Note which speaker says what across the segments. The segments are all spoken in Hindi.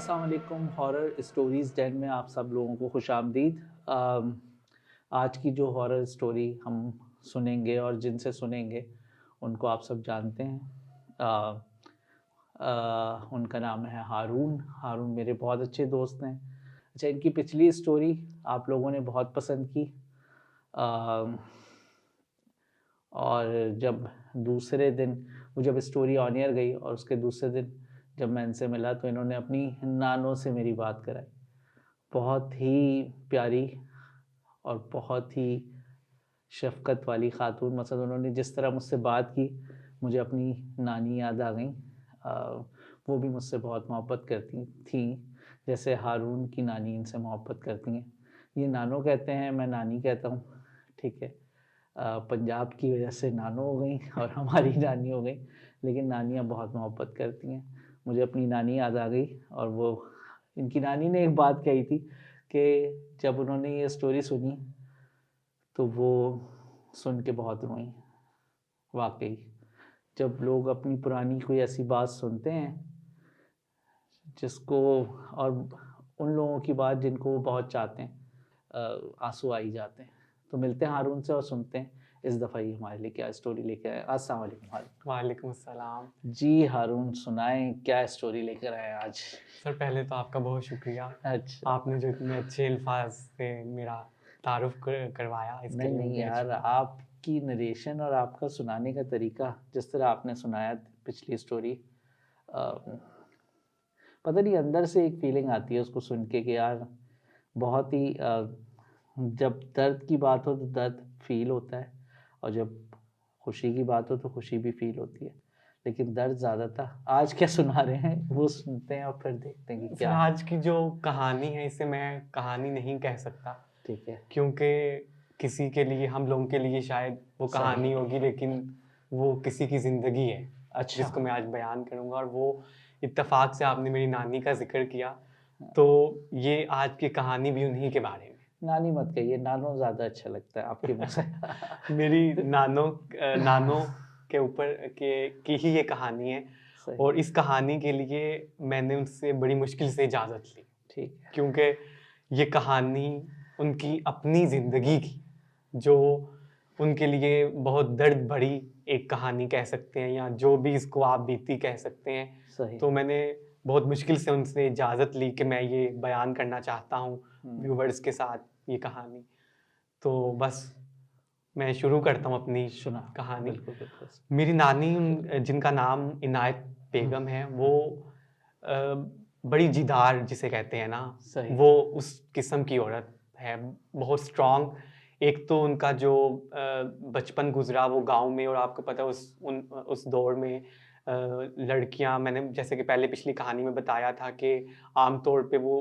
Speaker 1: अस्सलाम वालेकुम। हॉरर स्टोरीज़ डेन में आप सब लोगों को खुशामदीद। आज की जो हॉरर स्टोरी हम सुनेंगे और जिनसे सुनेंगे उनको आप सब जानते हैं। उनका नाम है हारून। हारून मेरे बहुत अच्छे दोस्त हैं। अच्छा, इनकी पिछली स्टोरी आप लोगों ने बहुत पसंद की। और जब दूसरे दिन वो जब स्टोरी ऑन एयर गई और उसके दूसरे दिन जब मैं इनसे मिला तो इन्होंने अपनी नानों से मेरी बात कराई। बहुत ही प्यारी और बहुत ही शफ़क़त वाली ख़ातून। मतलब उन्होंने जिस तरह मुझसे बात की मुझे अपनी नानी याद आ गई। वो भी मुझसे बहुत मोहब्बत करती थी जैसे हारून की नानी इनसे मोहब्बत करती हैं। ये नानो कहते हैं, मैं नानी कहता हूँ, ठीक है। पंजाब की वजह से नानो हो गई और हमारी नानी हो गई, लेकिन नानियाँ बहुत मोहब्बत करती हैं। मुझे अपनी नानी याद आ गई और वो इनकी नानी ने एक बात कही थी कि जब उन्होंने ये स्टोरी सुनी तो वो सुन के बहुत रोईं। वाक़ई जब लोग अपनी पुरानी कोई ऐसी बात सुनते हैं जिसको, और उन लोगों की बात जिनको वो बहुत चाहते हैं, आंसू आ ही जाते हैं। तो मिलते हैं हारून से और सुनते हैं इस दफ़ा ये हमारे लिए क्या स्टोरी लेके आए। अस्सलाम वालेकुम हारून।
Speaker 2: वालेकुम अस्सलाम।
Speaker 1: जी हारून, सुनाएं क्या स्टोरी लेकर आए आज।
Speaker 2: सर पहले तो आपका बहुत शुक्रिया।
Speaker 1: अच्छा,
Speaker 2: आपने जो इतने अच्छे अल्फाज से मेरा तारुफ करवाया इसके
Speaker 1: नहीं
Speaker 2: लिए
Speaker 1: नहीं
Speaker 2: मुझे
Speaker 1: यार, आपकी नरेशन और आपका सुनाने का तरीका, जिस तरह आपने सुनाया पिछली स्टोरी, पता नहीं अंदर से एक फीलिंग आती है उसको सुन के कि यार बहुत ही जब दर्द की बात हो तो दर्द फील होता है और जब खुशी की बात हो तो खुशी भी फील होती है, लेकिन दर्द ज़्यादा था। आज क्या सुना रहे हैं वो सुनते हैं और फिर देखते हैं कि
Speaker 2: सर
Speaker 1: क्या है।
Speaker 2: आज की जो कहानी है इसे मैं कहानी नहीं कह सकता,
Speaker 1: ठीक है,
Speaker 2: क्योंकि किसी के लिए, हम लोगों के लिए शायद वो
Speaker 1: सही।
Speaker 2: कहानी होगी, लेकिन वो किसी की ज़िंदगी है
Speaker 1: अच्छा,
Speaker 2: जिसको मैं आज बयान करूँगा। और वो इत्तेफाक से आपने मेरी नानी का ज़िक्र किया, तो ये आज की कहानी भी उन्हीं के बारे में।
Speaker 1: नानी मत कहिए, नानो ज़्यादा अच्छा लगता है आपके मुँह से।
Speaker 2: मेरी नानों के ऊपर की ही ये कहानी है।
Speaker 1: सही,
Speaker 2: और इस कहानी के लिए मैंने उनसे बड़ी मुश्किल से इजाज़त ली,
Speaker 1: ठीक है,
Speaker 2: क्योंकि ये कहानी उनकी अपनी ज़िंदगी की, जो उनके लिए बहुत दर्द भरी एक कहानी कह सकते हैं, या जो भी इसको आप बीती कह सकते हैं।
Speaker 1: सही।
Speaker 2: तो मैंने बहुत मुश्किल से उनसे इजाज़त ली कि मैं ये बयान करना चाहता हूँ व्यूवर्स के साथ ये कहानी। तो बस मैं शुरू करता हूँ अपनी
Speaker 1: सुना,
Speaker 2: कहानी।
Speaker 1: बिल्कुल, बिल्कुल।
Speaker 2: मेरी नानी जिनका नाम इनायत बेगम है, वो बड़ी जिदार जिसे कहते हैं ना,
Speaker 1: सही,
Speaker 2: वो उस किस्म की औरत है, बहुत स्ट्रॉन्ग। एक तो उनका जो बचपन गुज़रा वो गाँव में, और आपको पता है उस दौर में लड़कियाँ, मैंने जैसे कि पहले पिछली कहानी में बताया था कि आम तौर पे वो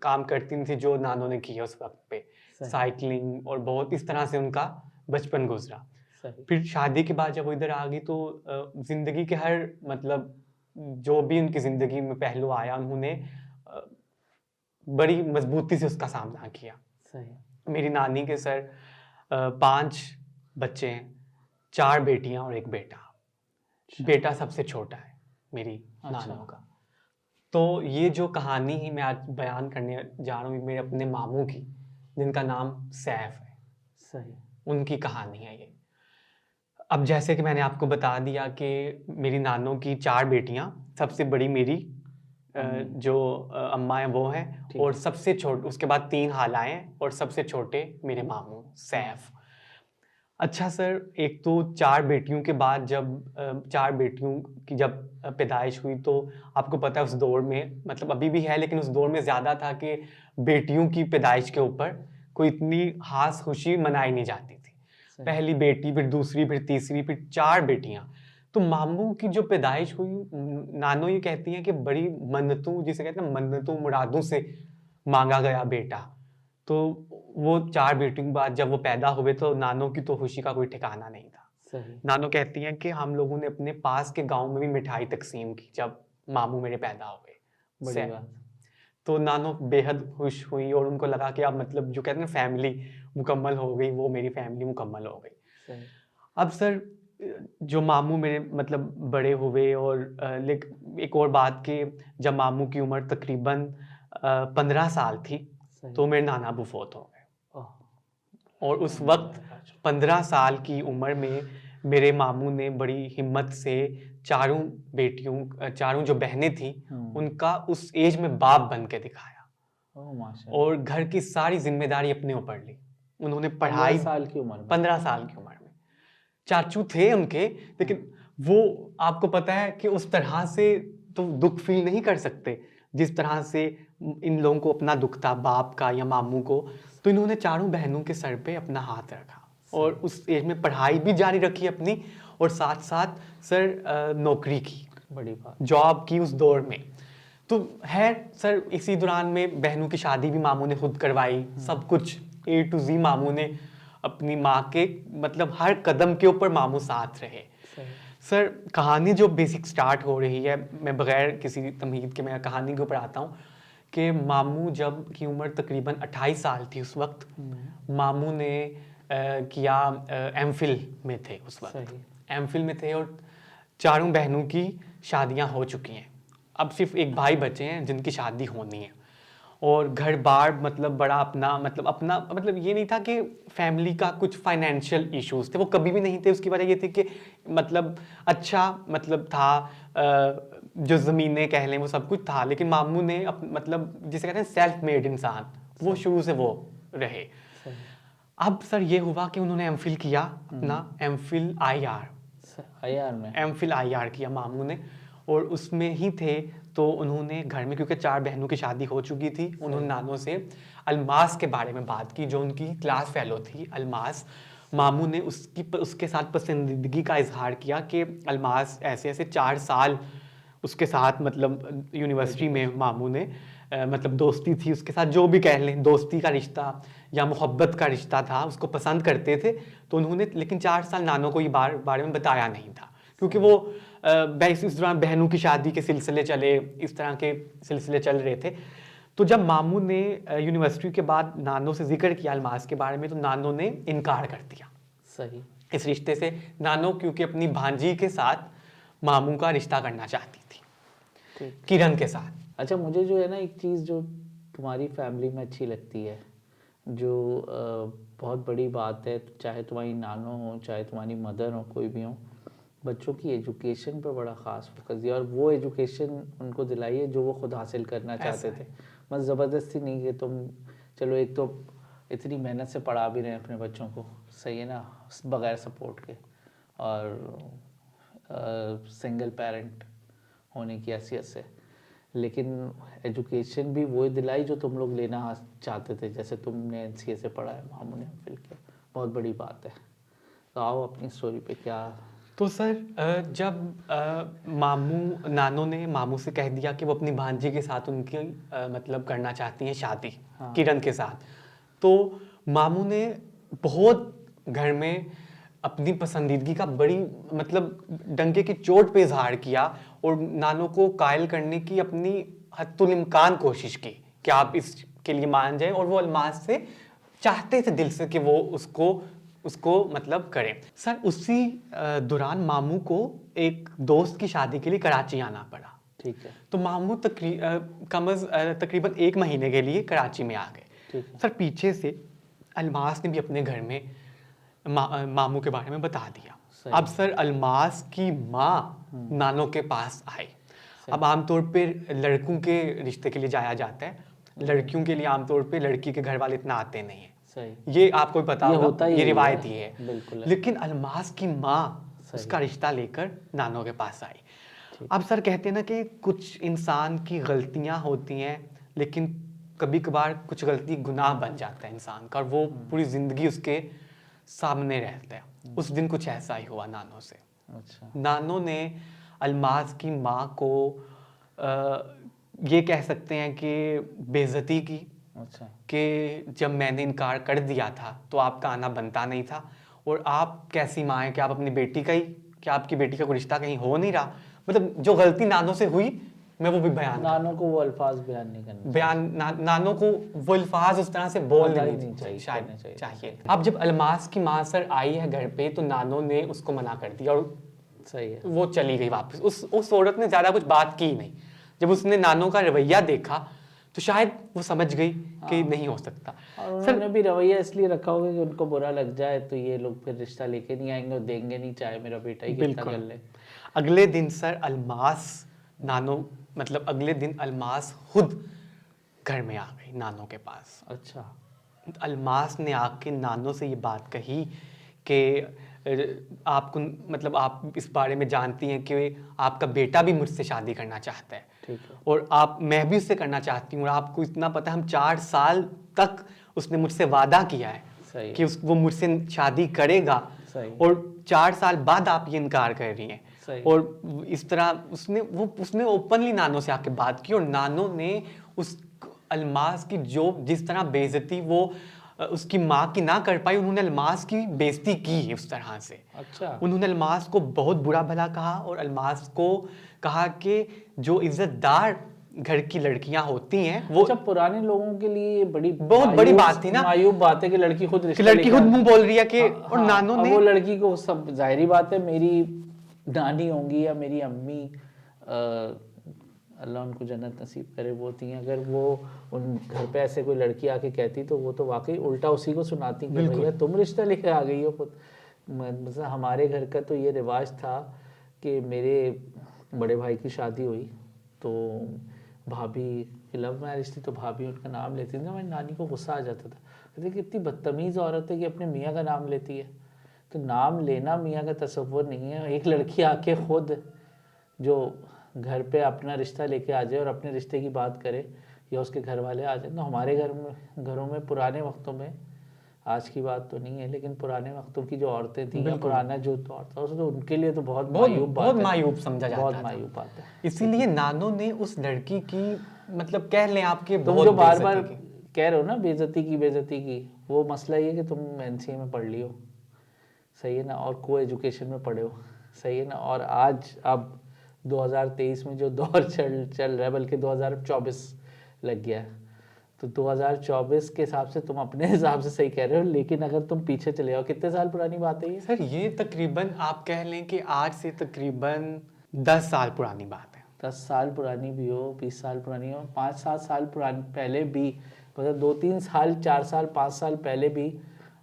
Speaker 2: काम करती नहीं थी जो नानों ने किया उस वक़्त पे,
Speaker 1: सही,
Speaker 2: साइक्लिंग और बहुत इस तरह से उनका बचपन गुज़रा।
Speaker 1: सही,
Speaker 2: फिर शादी के बाद जब वो इधर आ गई तो ज़िंदगी के हर मतलब जो भी उनकी ज़िंदगी में पहलू आया, उन्होंने अ, बड़ी मज़बूती से उसका सामना किया।
Speaker 1: सही।
Speaker 2: मेरी नानी के सर 5 बच्चे हैं, 4 बेटियाँ और 1 बेटा।
Speaker 1: अच्छा,
Speaker 2: बेटा सबसे छोटा है मेरी
Speaker 1: अच्छा,
Speaker 2: नानियों का। तो ये जो कहानी ही मैं आज बयान करने जा रहा हूँ, मेरे अपने मामू की, जिनका नाम सैफ है,
Speaker 1: सही,
Speaker 2: उनकी कहानी है ये। अब जैसे कि मैंने आपको बता दिया कि मेरी नानों की 4 बेटियाँ, सबसे बड़ी मेरी
Speaker 1: अम्मी,
Speaker 2: जो अम्मा हैं वो हैं,
Speaker 1: ठीक
Speaker 2: और
Speaker 1: है,
Speaker 2: सबसे उसके बाद 3 हालाएँ हैं, और सबसे छोटे मेरे मामू
Speaker 1: हाँ,
Speaker 2: सैफ। अच्छा सर, एक तो 4 बेटियों के बाद जब 4 बेटियों की जब पैदाइश हुई, तो आपको पता है उस दौर में, मतलब अभी भी है, लेकिन उस दौर में ज़्यादा था कि बेटियों की पैदाइश के ऊपर कोई इतनी ख़ास खुशी मनाई नहीं जाती थी।
Speaker 1: सही,
Speaker 2: पहली बेटी, फिर दूसरी, फिर तीसरी, फिर 4 बेटियाँ। तो मामू की जो पैदाइश हुई, नानो ये कहती हैं कि बड़ी मन्नतों, जिसे कहते हैं मन्नतों मुरादों से माँगा गया बेटा। तो वो 4 बेटियों के बाद जब वो पैदा हुए तो नानो की तो खुशी का कोई ठिकाना नहीं था।
Speaker 1: सही,
Speaker 2: नानो कहती हैं कि हम लोगों ने अपने पास के गाँव में भी मिठाई तक़सीम की जब मामू मेरे पैदा हुए।
Speaker 1: बड़ी
Speaker 2: सै
Speaker 1: बात,
Speaker 2: तो नानो बेहद खुश हुई, और उनको लगा कि अब मतलब जो कहते हैं ना फैमिली मुकम्मल हो गई, वो मेरी फैमिली मुकम्मल हो गई।
Speaker 1: सही,
Speaker 2: अब सर जो मामू मेरे मतलब बड़े हुए और एक और बात कि जब मामू की उम्र तकरीबन 15 साल थी
Speaker 1: सही।
Speaker 2: तो मेरे नाना अबू फौत हो गए।
Speaker 1: ओह,
Speaker 2: और उस वक्त 15 साल की उम्र में मेरे मामू ने बड़ी हिम्मत से चारों जो बहनें थी उनका उस एज में बाप बन के दिखाया
Speaker 1: ओह माशाल्लाह।
Speaker 2: और घर की सारी जिम्मेदारी अपने ऊपर ली। उन्होंने
Speaker 1: 15
Speaker 2: पढ़ाई
Speaker 1: साल की उम्र में।
Speaker 2: 15 साल की उम्र में। चाचू थे उनके, लेकिन वो आपको पता है कि उस तरह से तो दुख फील नहीं कर सकते जिस तरह से इन लोगों को अपना दुख था बाप का या मामू को। तो इन्होंने चारों बहनों के सर पे अपना हाथ रखा और उस एज में पढ़ाई भी जारी रखी अपनी और साथ साथ सर नौकरी की,
Speaker 1: बड़ी बात।
Speaker 2: जॉब की उस दौर में। तो है सर, इसी दौरान में बहनों की शादी भी मामू ने खुद करवाई, सब कुछ A to Z मामू ने अपनी माँ के मतलब हर कदम के ऊपर मामू साथ रहे। सर कहानी जो बेसिक स्टार्ट हो रही है, मैं बगैर किसी तमहीद के मैं कहानी के ऊपर आता हूँ कि मामू जब की उम्र तकरीबन 28 साल थी उस वक्त, मामू ने किया एमफिल में थे उस वक्त, एमफिल में थे और चारों बहनों की शादियां हो चुकी हैं। अब सिर्फ एक भाई बचे हैं जिनकी शादी होनी है और घर बार मतलब बड़ा अपना मतलब ये नहीं था कि फैमिली का कुछ फाइनेंशियल इश्यूज थे, वो कभी भी नहीं थे। उसकी वजह ये थी कि मतलब अच्छा मतलब था, जो ज़मीनें कह लें वो सब कुछ था, लेकिन मामू ने मतलब जिसे कहते हैं सेल्फ मेड इंसान, वो शुरू से वो रहे। अब सर ये हुआ कि उन्होंने एमफिल किया अपना, एमफिल आईआर किया मामू ने और उसमें ही थे। तो उन्होंने घर में, क्योंकि 4 बहनों की शादी हो चुकी थी, उन्होंने नानों से अलमास के बारे में बात की, जो उनकी क्लास फेलो थी अलमास। मामू ने उसके साथ पसंदीदगी का इजहार किया कि अलमास ऐसे ऐसे 4 साल उसके साथ मतलब यूनिवर्सिटी में मामू ने मतलब दोस्ती थी उसके साथ, जो भी कह लें दोस्ती का रिश्ता या मोहब्बत का रिश्ता था, उसको पसंद करते थे। तो उन्होंने लेकिन 4 साल नानों को ये बारे में बताया नहीं था, क्योंकि वो इस दौरान बहनों की शादी के सिलसिले चले, इस तरह के सिलसिले चल रहे थे। तो जब मामू ने यूनिवर्सिटी के बाद नानों से जिक्र किया अलमास के बारे में, तो नानों ने इनकार कर दिया
Speaker 1: सही
Speaker 2: इस रिश्ते से। नानों क्योंकि अपनी भांजी के साथ मामू का रिश्ता करना चाहती थी, किरण के साथ।
Speaker 1: अच्छा, मुझे जो है ना एक चीज़ जो तुम्हारी फैमिली में अच्छी लगती है, जो बहुत बड़ी बात है, चाहे तुम्हारी नानो हो चाहे तुम्हारी मदर हो, कोई भी हो, बच्चों की एजुकेशन पर बड़ा ख़ास फोकस दिया और वो एजुकेशन उनको दिलाई है जो वो खुद हासिल करना चाहते थे। बस ज़बरदस्ती नहीं कि तुम चलो, एक तो इतनी मेहनत से पढ़ा भी रहे हैं अपने बच्चों को, सही है ना, बगैर सपोर्ट के, और सिंगल पेरेंट होने की हैसियत से, लेकिन एजुकेशन भी वही दिलाई जो तुम लोग लेना चाहते थे। जैसे तुमने NCA से पढ़ा है, मामू ने फिल किया, बहुत बड़ी बात है। तो आओ अपनी स्टोरी पे क्या।
Speaker 2: तो सर जब नानों ने मामू से कह दिया कि वो अपनी भांजी के साथ उनकी मतलब करना चाहती हैं शादी, किरण के साथ, तो मामू ने बहुत घर में अपनी पसंदीदगी का बड़ी मतलब डंके की चोट पे इजहार किया और नानों को कायल करने की अपनी हद्दुल इम्कान कोशिश की कि आप इसके लिए मान जाए। और वो अलमास से चाहते थे दिल से कि वो उसको मतलब करें। सर उसी दौरान मामू को एक दोस्त की शादी के लिए कराची आना पड़ा।
Speaker 1: ठीक है।
Speaker 2: तो मामू तकरीबन 1 महीने के लिए कराची में आ गए। सर पीछे से अलमास ने भी अपने घर में मामू के बारे में बता दिया। अब सर अलमास की माँ नानों के पास आई। अब आमतौर पे लड़कों के रिश्ते के लिए जाया जाता है, लड़कियों के लिए आमतौर पे लड़की के घर वाले इतना आते नहीं है, ये आपको पता होगा, ये रिवायत ही है। बिल्कुल। लेकिन अलमास की माँ उसका रिश्ता लेकर नानों के पास आई। अब सर कहते हैं ना कि कुछ इंसान की गलतियां होती हैं, लेकिन कभी कभार कुछ गलती गुनाह बन जाता है इंसान का और वो पूरी जिंदगी उसके सामने रहता है। उस दिन कुछ ऐसा ही हुआ नानों से। अच्छा। नानों ने अलमास की माँ को ये कह सकते हैं कि बेइज्जती की। अच्छा। कि जब मैंने इनकार कर दिया था तो आपका आना बनता नहीं था, और आप कैसी माँ हैं कि आप अपनी बेटी का ही, कि आपकी बेटी का कोई रिश्ता कहीं हो नहीं रहा। मतलब जो गलती नानों से हुई मैं वो भी बयान
Speaker 1: नानो को वो अल्फाज बयान नहीं करने
Speaker 2: नानो को वो अल्फाज उस तरह से बोल
Speaker 1: पता ही
Speaker 2: नहीं
Speaker 1: नहीं चाहिए,
Speaker 2: शायद
Speaker 1: करने चाहिए।
Speaker 2: चाहिए। अब जब अलमास की माँ सर आई है घर पे तो नानो ने उसको मना कर दिया और
Speaker 1: सही है।
Speaker 2: वो चली गई वापस। उस औरत ने ज्यादा कुछ बात की नहीं। जब उसने नानो का रवैया देखा तो शायद वो समझ गई कि नहीं हो सकता।
Speaker 1: और उन्होंने भी रवैया इसलिए रखा होगा कि उनको बुरा लग जाए तो ये लोग फिर रिश्ता लेके नहीं आएंगे और देंगे नहीं, चाहे मेरा बेटा ही कितना कर ले।
Speaker 2: अगले दिन सर अलमास नानो मतलब अगले दिन अलमास खुद घर में आ गई नानो के पास।
Speaker 1: अच्छा।
Speaker 2: अलमास ने आके नानो से ये बात कही कि आपको मतलब आप इस बारे में जानती हैं कि आपका बेटा भी मुझसे शादी करना चाहता है।
Speaker 1: ठीक है।
Speaker 2: और मैं भी उससे करना चाहती हूँ और आपको इतना पता है हम 4 साल तक उसने मुझसे वादा किया है
Speaker 1: सही
Speaker 2: कि वो मुझसे शादी करेगा।
Speaker 1: सही।
Speaker 2: और 4 साल बाद आप ये इनकार कर रही हैं।
Speaker 1: सही।
Speaker 2: और इस तरह उसने ओपनली नानो से आके बात की और नानो ने उस अलमास की जिस तरह बेइज्जती वो उसकी माँ की ना कर पाई, उन्होंने अलमास की बेइज्जती की उस तरह से।
Speaker 1: अच्छा।
Speaker 2: उन्होंने अलमास को बहुत बुरा भला कहा और अलमास को कहा कि जो इज्जतदार घर की लड़कियां होती हैं वो।
Speaker 1: अच्छा, पुराने लोगों के लिए
Speaker 2: बहुत बड़ी बात थी ना,
Speaker 1: मायूब बात है कि लड़की खुद रिश्ता
Speaker 2: लड़की खुद मुंह बोल रही है कि और
Speaker 1: हाँ,
Speaker 2: नानो ने
Speaker 1: वो लड़की को सब जाहिर बात है मेरी नानी होंगी या मेरी अम्मी, अल्लाह उनको जन्नत नसीब करे, वो थी, अगर वो उन घर पे ऐसे कोई लड़की आके कहती तो वो तो वाकई उल्टा उसी को सुनाती कि भैया तुम रिश्ता लेकर आ गई हो खुद। मतलब हमारे घर का तो ये रिवाज था कि मेरे बड़े भाई की शादी हुई तो भाभी की लव मैरिज थी तो भाभी उनका नाम लेती थी ना, मेरी नानी को गुस्सा आ जाता था, कहती कितनी बदतमीज़ औरत है कि अपने मियाँ का नाम लेती है। तो नाम लेना मियाँ का तसव्वुर नहीं है। एक लड़की आके खुद जो घर पे अपना रिश्ता लेके आ जाए और अपने रिश्ते की बात करे या उसके घर वाले आ जाए, तो हमारे घरों में पुराने वक्तों में, आज की बात तो नहीं है लेकिन पुराने वक्तों की जो औरतें थी या पुराना जो दौर था उसमें उनके लिए तो बहुत
Speaker 2: मायूब समझा जाता था,
Speaker 1: बहुत मायूब बात है।
Speaker 2: इसीलिए नानो ने उस लड़की की मतलब कह लें आपके
Speaker 1: तुम जो बार बार कह रहे हो ना बेइज्जती की, वो मसला ये कि तुम एनसीए में पढ़ लियो, सही है ना, और को एजुकेशन में पढ़े हो, सही है ना, और आज अब 2023 में जो दौर चल रहा है, बल्कि 2024 लग गया है, तो 2024 के हिसाब से तुम अपने हिसाब से सही कह रहे हो, लेकिन अगर तुम पीछे चले जाओ, कितने साल पुरानी बात है ये?
Speaker 2: सर ये तकरीबन आप कह लें कि आज से तकरीबन 10 साल पुरानी बात है।
Speaker 1: 10 साल पुरानी भी हो, 20 साल पुरानी हो, 5-7 साल पुरानी पहले भी, मतलब 2-3 साल 4 साल 5 साल पहले भी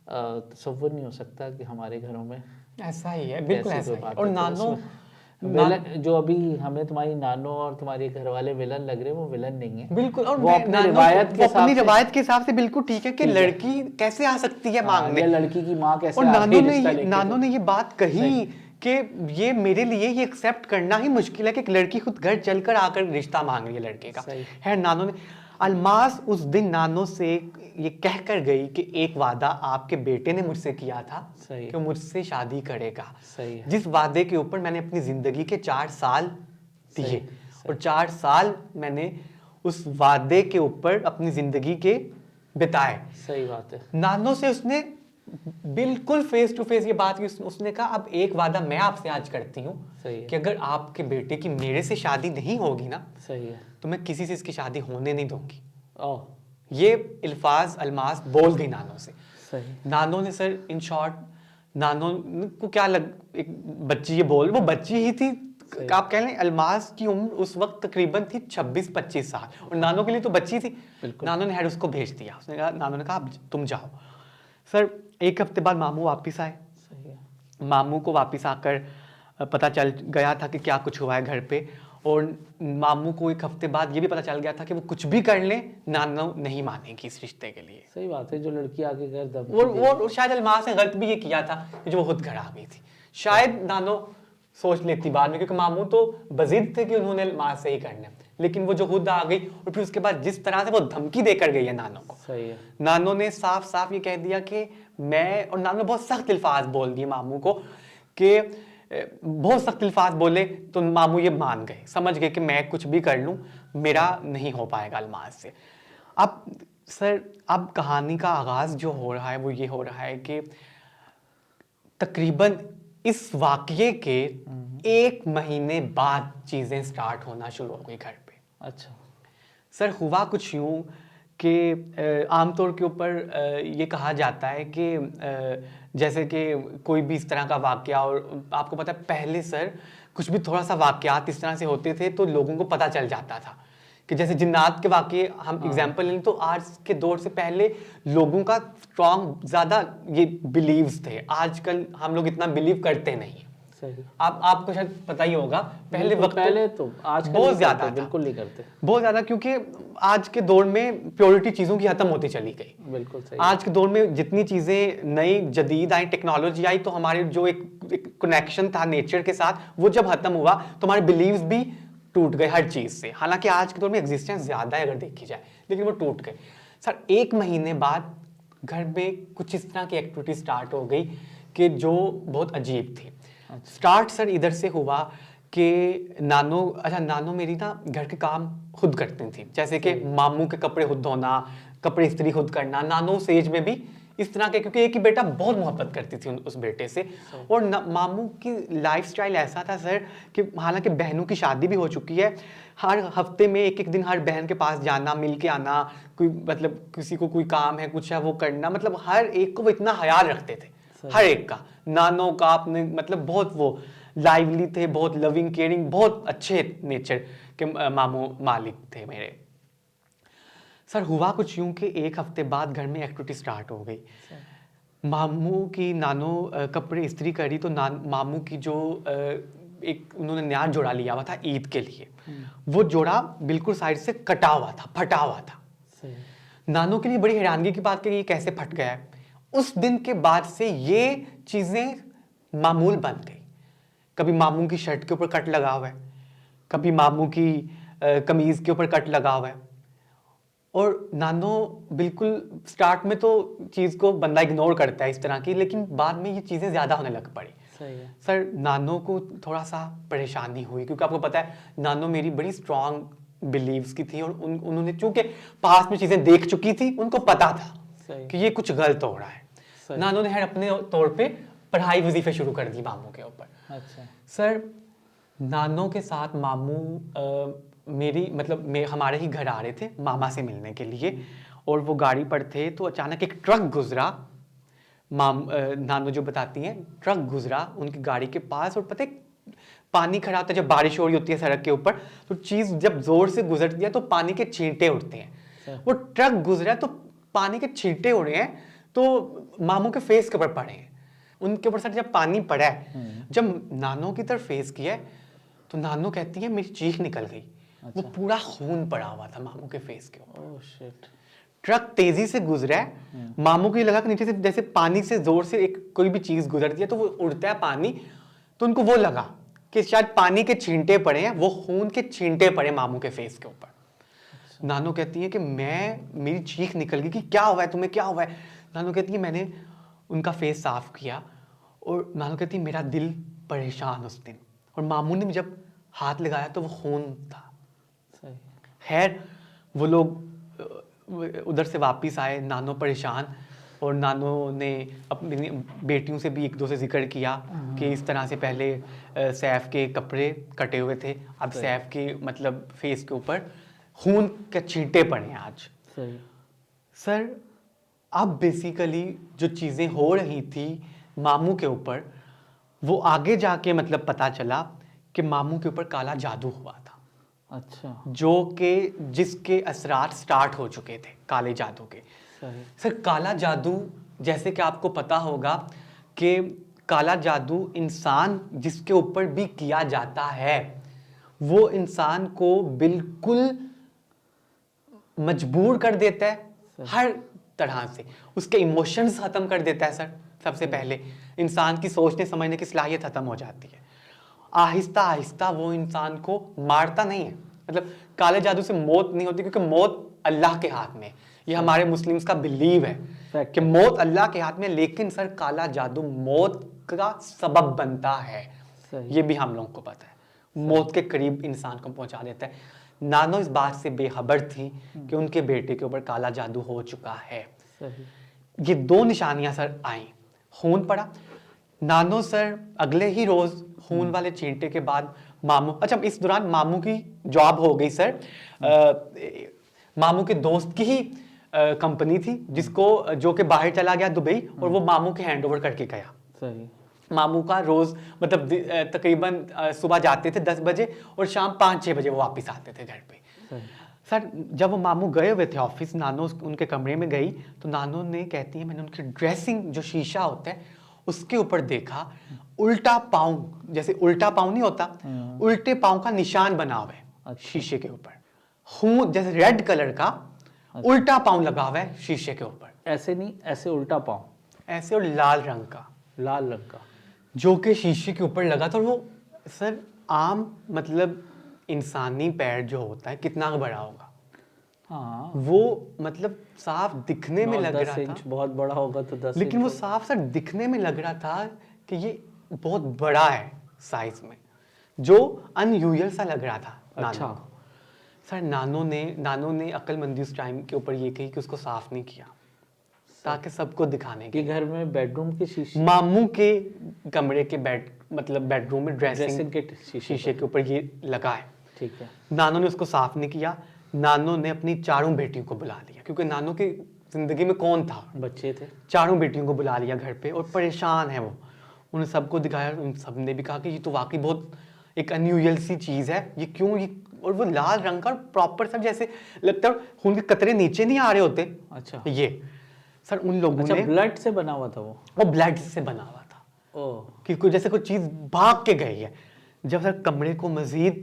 Speaker 1: तसव्वुर नहीं हो सकता कि हमारे घरों में
Speaker 2: ऐसा ही है, बिल्कुल ऐसा ही है। और नानो
Speaker 1: विलन जो अभी हमें तुम्हारी नानो और तुम्हारे घर वाले विलन लग रहे हैं, वो विलन नहीं है
Speaker 2: बिल्कुल। और
Speaker 1: वो अपनी रिवायत
Speaker 2: के हिसाब से बिल्कुल ठीक है कि लड़की कैसे आ सकती है मांगने,
Speaker 1: या लड़की की माँ कैसे।
Speaker 2: और नानो ने ये बात कही कि ये मेरे लिए ये एक्सेप्ट करना ही मुश्किल है कि एक लड़की खुद घर चलकर आकर रिश्ता मांग रही है लड़के का। है नानो ने अलमास उस दिन नानो से ये कह कर गई कि एक वादा आपके बेटे ने मुझसे किया था कि मुझसे शादी करेगा।
Speaker 1: सही है।
Speaker 2: जिस वादे के ऊपर मैंने अपनी जिंदगी के 4 साल दिए और 4 साल मैंने उस वादे के ऊपर अपनी जिंदगी के बिताए।
Speaker 1: सही बात है।
Speaker 2: नानो से उसने बिल्कुल फेस टू फेस ये बात की। उसने कहा अब एक वादा मैं आपसे आज करती हूँ कि अगर आपके बेटे की मेरे से शादी नहीं होगी ना,
Speaker 1: सही है,
Speaker 2: तो मैं किसी से इसकी शादी होने नहीं दूंगी।
Speaker 1: ओह,
Speaker 2: ये अल्फाज अलमास बोल गई नानो से।
Speaker 1: सही।
Speaker 2: नानो ने सर इन शॉर्ट, नानो को क्या एक बच्ची ये बोल, वो बच्ची ही थी, आप कह लें अलमास की उम्र उस वक्त तकरीबन थी 26-25 साल और नानो के लिए तो बच्ची थी। नानो ने हेड उसको भेज दिया। उसने कहा, नानो ने कहा तुम जाओ। सर एक हफ्ते बाद मामू वापिस आए।
Speaker 1: सही है।
Speaker 2: मामू को वापिस आकर पता चल गया था कि क्या कुछ हुआ है घर पे, और मामू को एक हफ्ते बाद ये भी पता चल गया था कि वो कुछ भी कर ले नानो नहीं मानेगी इस रिश्ते के लिए।
Speaker 1: सही बात है, जो लड़की आके घर दम
Speaker 2: और शायद अलमास ने गलत भी ये किया था कि जो वो खुद घर आ गई थी। शायद नानो सोच लेती बाद में, क्योंकि मामू तो बजिद थे कि उन्होंने अलमास से ही करना, लेकिन वो जो खुद आ गई और फिर उसके बाद जिस तरह से वो धमकी देकर गई है नानो को।
Speaker 1: सही है।
Speaker 2: नानो ने साफ साफ ये कह दिया कि मैं, और नानो ने बहुत सख्त अल्फाज बोल दिए मामू को कि बहुत सख्त अल्फाज बोले, तो मामू ये मान गए, समझ गए कि मैं कुछ भी कर लूं मेरा नहीं हो पाएगा अलमास से। अब सर अब कहानी का आगाज जो हो रहा है वो ये हो रहा है कि तकरीबन इस वाकये के 1 महीने बाद चीजें स्टार्ट होना शुरू हो गई घर पे।
Speaker 1: अच्छा।
Speaker 2: सर हुआ कुछ यूँ कि आमतौर के ऊपर ये कहा जाता है कि जैसे कि कोई भी इस तरह का वाकया, और आपको पता है पहले सर कुछ भी थोड़ा सा वाकयात इस तरह से होते थे तो लोगों को पता चल जाता था कि जैसे जिन्नात के वाकये हम
Speaker 1: हाँ।
Speaker 2: एग्जांपल लें तो आज के दौर से पहले लोगों का स्ट्रॉन्ग ज़्यादा ये बिलीव्स थे, आजकल हम लोग इतना बिलीव करते नहीं हैं।
Speaker 1: सही।
Speaker 2: आपको शायद पता ही होगा पहले
Speaker 1: बिल्कुल,
Speaker 2: वक्त
Speaker 1: पहले तो आजकल
Speaker 2: बहुत
Speaker 1: नहीं
Speaker 2: ज़्यादा
Speaker 1: करते,
Speaker 2: था,
Speaker 1: बिल्कुल नहीं करते।
Speaker 2: बहुत ज़्यादा, क्योंकि आज के दौर में प्योरिटी चीज़ों की खत्म होती चली गई।
Speaker 1: बिल्कुल सही।
Speaker 2: आज के दौर में जितनी चीज़ें नई जदीद आई, टेक्नोलॉजी आई, तो हमारे जो एक कनेक्शन था नेचर के साथ वो जब खत्म हुआ तो हमारे बिलीव्स भी टूट गए हर चीज़ से। हालांकि आज के दौर में एग्जिस्टेंस ज़्यादा है अगर देखी जाए, लेकिन वो टूट गए। सर 1 महीने बाद घर में कुछ इस तरह की एक्टिविटी स्टार्ट हो गई कि जो बहुत अजीब थी। स्टार्ट सर इधर से हुआ कि नानो मेरी ना घर के काम खुद करती थी, जैसे कि मामू के कपड़े खुद धोना, कपड़े इस्त्री खुद करना। नानो उस एज में भी इस तरह के, क्योंकि एक ही बेटा बहुत मोहब्बत करती थी उस बेटे से, और मामू की लाइफस्टाइल ऐसा था सर कि हालांकि बहनों की शादी भी हो चुकी है, हर हफ्ते में एक दिन हर बहन के पास जाना, मिल के आना, कोई मतलब किसी को कोई काम है कुछ है वो करना, मतलब हर एक को वो इतना ख्याल रखते थे, हर एक का। नानो का अपने मतलब बहुत वो लाइवली थे, बहुत लविंग केयरिंग, बहुत अच्छे नेचर के मामू मालिक थे मेरे। सर हुआ कुछ यूं कि 1 हफ्ते बाद घर में एक्टिविटी स्टार्ट हो गई। मामू की नानो कपड़े इस्त्री करी तो मामू की जो एक उन्होंने नया जोड़ा लिया हुआ था ईद के लिए, वो जोड़ा बिल्कुल साइड से कटा हुआ था, फटा हुआ था। नानो के लिए बड़ी हैरानगी की बात कि ये कैसे फट गया है। उस दिन के बाद से ये चीजें मामूल बन गई। कभी मामू की शर्ट के ऊपर कट लगा हुआ है, कभी मामू की कमीज के ऊपर कट लगा हुआ है। और नानो बिल्कुल स्टार्ट में तो चीज को बंदा इग्नोर करता है इस तरह की, लेकिन बाद में ये चीजें ज्यादा होने लग पड़ी।
Speaker 1: सही है।
Speaker 2: सर नानो को थोड़ा सा परेशानी हुई, क्योंकि आपको पता है नानो मेरी बड़ी स्ट्रांग बिलीव्स की थी, और उन्होंने चूंकि पास में चीजें देख चुकी थी, उनको पता था कि ये कुछ गलत हो रहा है। नानो ने अपने तौर पे पढ़ाई वजीफे शुरू कर दी मामू के ऊपर।
Speaker 1: अच्छा।
Speaker 2: सर नानो के साथ मामू हमारे ही घर आ रहे थे मामा से मिलने के लिए, और वो गाड़ी पर थे तो अचानक एक ट्रक गुजरा। नानो जो बताती हैं, ट्रक गुजरा उनकी गाड़ी के पास, और पता है पानी खड़ा होता है जब बारिश हो रही होती है सड़क के ऊपर, तो चीज जब जोर से गुजरती है तो पानी के छींटे उठते हैं। वो ट्रक गुजरा तो पानी के छींटे उड़े हैं, तो मामू के फेस के ऊपर पड़े हैं। उनके ऊपर सर जब पानी पड़ा है, जब नानो की तरफ फेस किया तो नानो कहती है मेरी चीख निकल गई। वो पूरा खून पड़ा हुआ था मामू के फेस के ऊपर।
Speaker 1: Oh shit.
Speaker 2: ट्रक तेजी से गुजरा है, मामू को ये लगा कि नीचे से जैसे पानी से जोर से एक कोई भी चीज गुजरती है तो वो उड़ता है पानी, तो उनको वो लगा कि शायद पानी के छींटे पड़े हैं, वो खून के छींटे पड़े मामू के फेस के ऊपर। नानो कहती है कि मेरी चीख निकल गई कि क्या हुआ है तुम्हें, क्या हुआ है। नानो कहती है मैंने उनका फेस साफ किया, और नानो कहती है मेरा दिल परेशान उस दिन, और मामू ने जब हाथ लगाया तो वो खून था। खैर वो लोग उधर से वापस आए, नानो परेशान, और नानो ने अपनी बेटियों से भी एक दो से जिक्र किया कि इस तरह से पहले सैफ के कपड़े कटे हुए थे, अब सैफ के मतलब फेस के ऊपर खून के छींटे पड़े हैं आज। सर अब बेसिकली जो चीज़ें हो रही थी मामू के ऊपर, वो आगे जाके मतलब पता चला कि मामू के ऊपर काला जादू हुआ था।
Speaker 1: अच्छा।
Speaker 2: जो कि जिसके असरात स्टार्ट हो चुके थे काले जादू के। सर काला जादू जैसे कि आपको पता होगा कि काला जादू इंसान जिसके ऊपर भी किया जाता है वो इंसान को बिल्कुल मजबूर कर देता है हर तरह से, उसके इमोशंस खत्म कर देता है सर। सबसे पहले इंसान की सोचने समझने की सलाहियत खत्म हो जाती है। आहिस्ता आहिस्ता वो इंसान को मारता नहीं है, मतलब काले जादू से मौत नहीं होती, क्योंकि मौत अल्लाह के हाथ में, ये हमारे मुस्लिम्स का बिलीव है कि मौत अल्लाह के हाथ में, लेकिन सर काला जादू मौत का सबब बनता है, ये भी हम लोगों को पता है, मौत के करीब इंसान को पहुंचा देता है। नानो इस बात से बेखबर थी कि उनके बेटे के ऊपर काला जादू हो चुका है। ये 2 निशानियां सर आई, खून पड़ा, नानो सर अगले ही रोज खून वाले छींटे के बाद मामू, अच्छा इस दौरान मामू की जॉब हो गई सर। मामू के दोस्त की ही कंपनी थी जिसको जो कि बाहर चला गया दुबई, और वो मामू के हैंड ओवर करके गया।
Speaker 1: सही।
Speaker 2: मामू का रोज मतलब तकरीबन सुबह जाते थे 10 बजे और शाम 5-6 बजे वो वापस आते थे घर पे।
Speaker 1: सही।
Speaker 2: सर जब वो मामू गए हुए थे ऑफिस, नानो उनके कमरे में गई तो नानो ने कहती है मैंने उनकी ड्रेसिंग जो शीशा होता है उसके ऊपर देखा, उल्टा पाँव, जैसे उल्टा पाँव नहीं होता, उल्टे पाँव का निशान बना हुआ है
Speaker 1: अच्छा।
Speaker 2: शीशे के ऊपर, खून जैसे रेड कलर का उल्टा पाँव लगा हुआ है शीशे के ऊपर,
Speaker 1: ऐसे नहीं, ऐसे उल्टा पाँव,
Speaker 2: ऐसे, और लाल रंग का,
Speaker 1: लाल रंग का,
Speaker 2: जो कि शीशे के ऊपर लगा था। और वो सर आम मतलब इंसानी पैर जो होता है कितना बड़ा होगा,
Speaker 1: हाँ
Speaker 2: वो मतलब साफ दिखने में लग
Speaker 1: 9-10
Speaker 2: रहा था,
Speaker 1: इंच बहुत बड़ा होगा तो 10
Speaker 2: लेकिन वो
Speaker 1: इंच
Speaker 2: साफ सर दिखने में लग रहा था कि ये बहुत बड़ा है साइज में, जो अनयूजुअल सा लग रहा था नानो
Speaker 1: अच्छा।
Speaker 2: को। सर नानो ने अक्लमंदी उस टाइम के ऊपर ये कही कि उसको साफ नहीं किया ताकि सबको दिखाने के
Speaker 1: कि घर में बेडरूम के शीशे,
Speaker 2: मामू के कमरे के मतलब बेडरूम में
Speaker 1: ड्रेसिंग के
Speaker 2: शीशे के ऊपर ये लगा है।
Speaker 1: ठीक है।
Speaker 2: नानो ने उसको साफ नहीं किया। नानो ने अपनी चारों बेटियों को बुला लिया, क्योंकि नानो की जिंदगी में कौन था,
Speaker 1: बच्चे थे,
Speaker 2: चारों बेटियों को बुला लिया घर पे, और परेशान है वो। उन्हें सबको दिखाया, उन सब ने भी कहा कि ये तो वाकई बहुत एक अनयूजुअल सी चीज़ है, ये क्यों, ये, और वो लाल रंग का प्रॉपर सब जैसे लगता है खून के कतरे नीचे नहीं आ रहे होते।
Speaker 1: अच्छा।
Speaker 2: ये सर उन लोगों
Speaker 1: अच्छा,
Speaker 2: ने,
Speaker 1: ब्लड से बना हुआ था वो
Speaker 2: ब्लड से बना हुआ था,
Speaker 1: ओह,
Speaker 2: कि कोई जैसे कोई चीज़ भाग के गई है। जब सर कमरे को मजीद